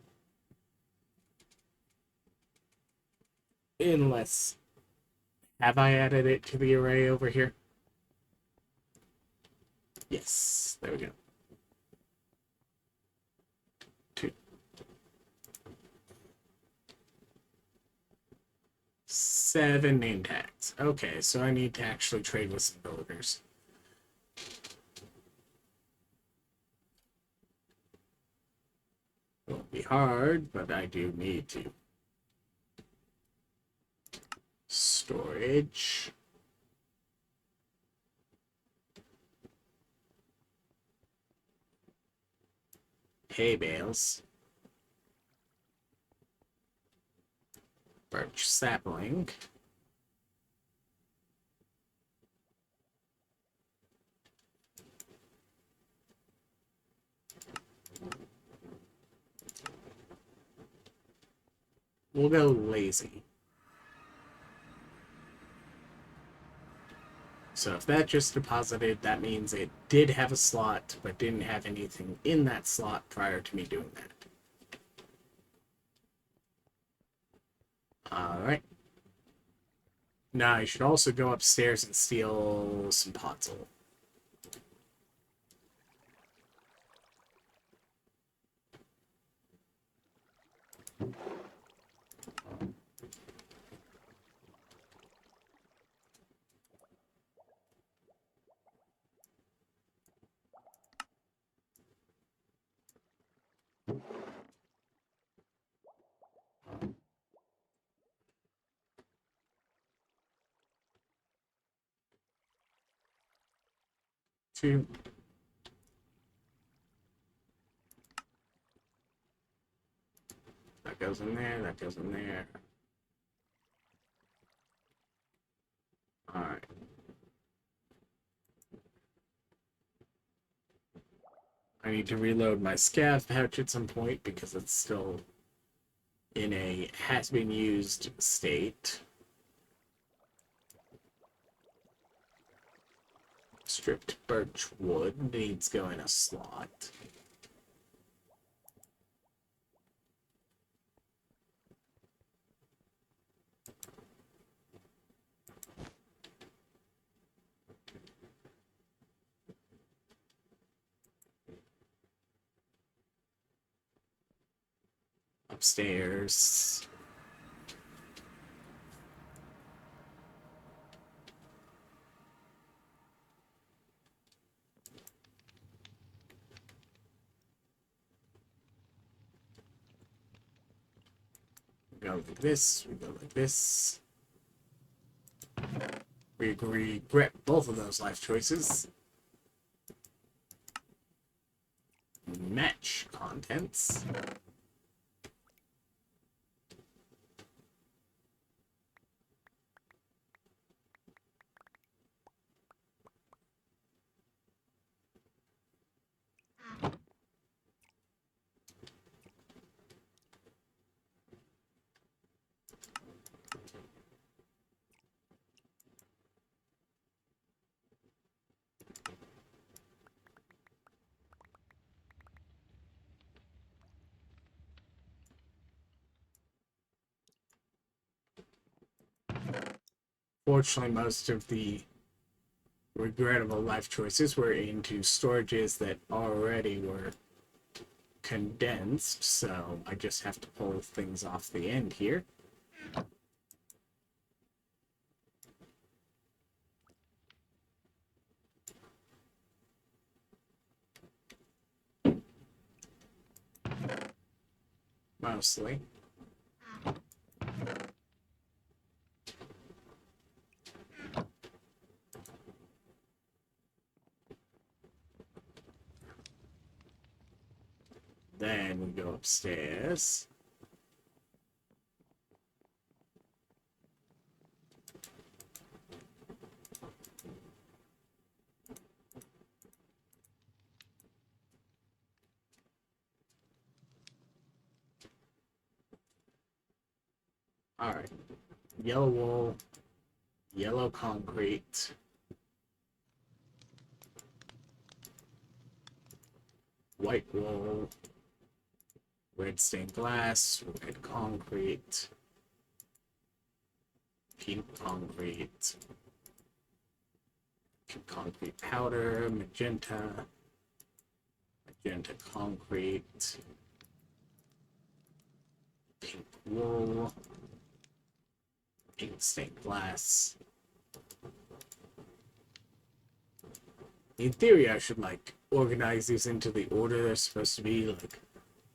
Unless... Have I added it to the array over here? Yes. There we go. 2. 7 name tags. Okay, so I need to actually trade with some villagers. It won't be hard, but I do need to. Storage. Hay bales. Birch sapling. We'll go lazy. So if that just deposited, that means it did have a slot, but didn't have anything in that slot prior to me doing that. Alright. Now I should also go upstairs and steal some podzol. Two. That goes in there, that goes in there. Alright. I need to reload my scav pouch at some point because it's still in a has been used state. Stripped birch wood needs go in a slot. Upstairs. We go like this, we go like this. We regret both of those life choices. match contents. Fortunately, most of the regrettable life choices were into storages that already were condensed, so I just have to pull things off the end here. Mostly. Then we go upstairs. Alright. Yellow wool, yellow concrete, white wool, red stained glass, red concrete, pink concrete, pink concrete powder, magenta, magenta concrete, pink wool, pink stained glass. In theory, I should like organize these into the order they're supposed to be. Like,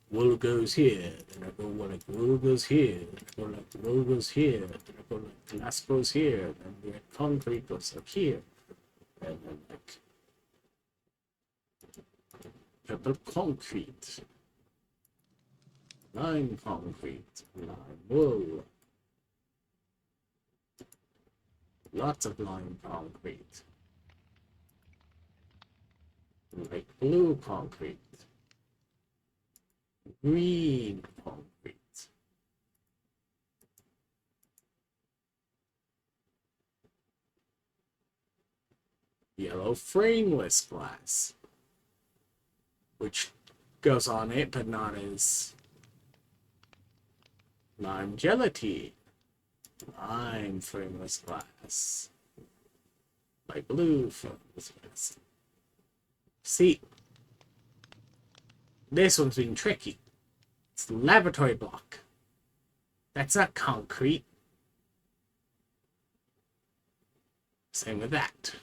wool goes here, then I go like wool goes here, then I go like wool goes here, then I go like glass goes here, then red concrete goes up here, and then like purple concrete, lime concrete, lime wool, lots of lime concrete, light blue concrete, green concrete, yellow frameless glass, which goes on it, but not as lime gelatine, lime frameless glass, light blue frameless glass. See, this one's being tricky. It's the laboratory block. That's not concrete. Same with that.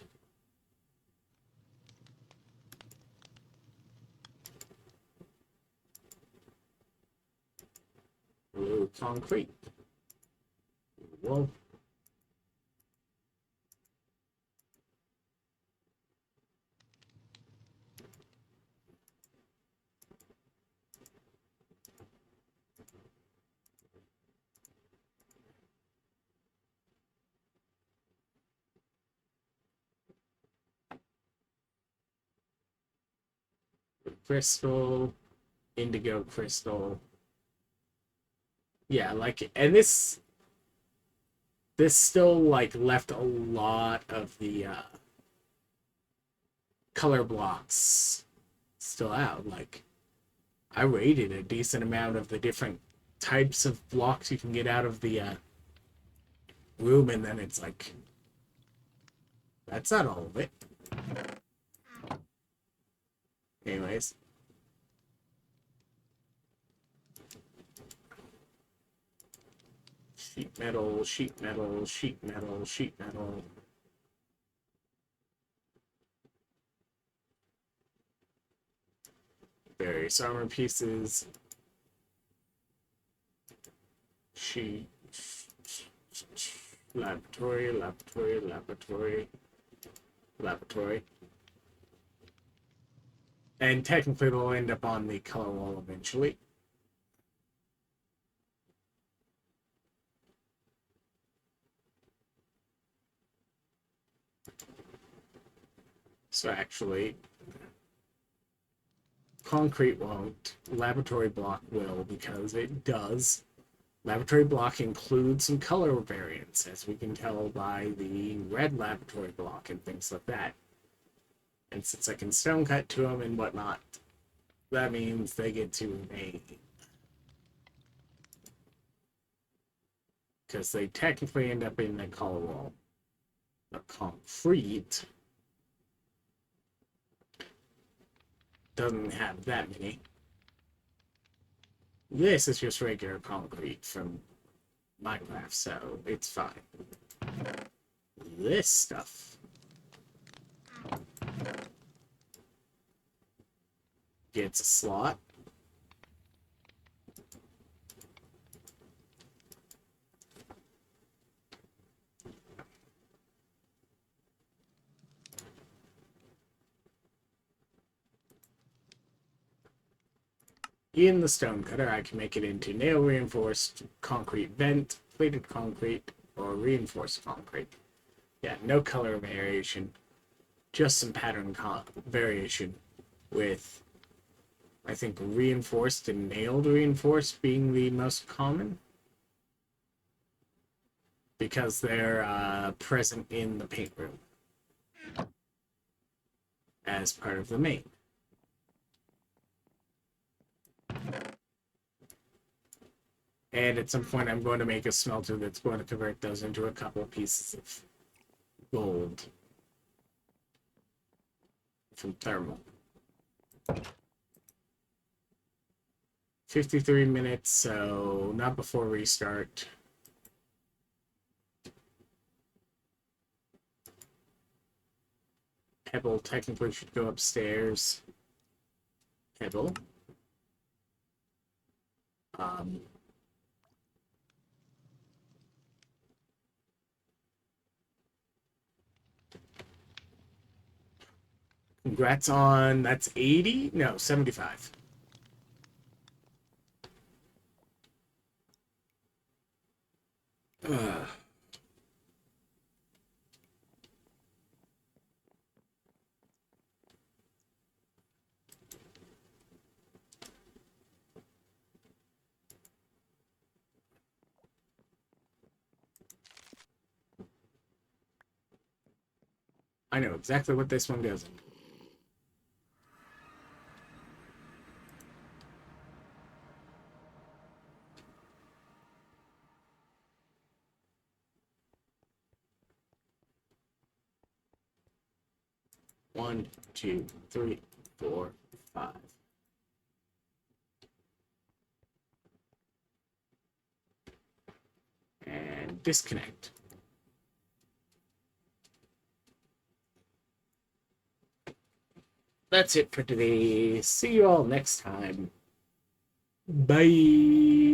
Blue concrete. Whoa. Crystal, indigo crystal. Yeah, like, and this still like left a lot of the color blocks still out. Like, I rated a decent amount of the different types of blocks you can get out of the room, and then it's like, that's not all of it. Anyways. Sheet metal, sheet metal, sheet metal, sheet metal. Various armor pieces. Sheet. Laboratory, laboratory, laboratory, laboratory. And technically they'll end up on the color wall eventually. So actually, concrete won't. Laboratory block will, because it does. Laboratory block includes some color variants, as we can tell by the red laboratory block and things like that. And since I can stone cut to them and whatnot, that means they get to remain. Because they technically end up in the color wall. The concrete doesn't have that many. This is just regular concrete from Minecraft, so it's fine. This stuff gets a slot. In the stone cutter, I can make it into nail reinforced concrete vent, plated concrete, or reinforced concrete. Yeah, no color variation, just some pattern variation with, I think, reinforced and nailed reinforced being the most common because they're present in the paint room as part of the main. And at some point, I'm going to make a smelter that's going to convert those into a couple of pieces of gold from thermal. 53 minutes, so not before restart. Pebble technically should go upstairs. Pebble. Congrats on, that's 80? No, 75. Ugh. I know exactly what this one goes in. One, two, three, four, five. And disconnect. That's it for today. See you all next time. Bye.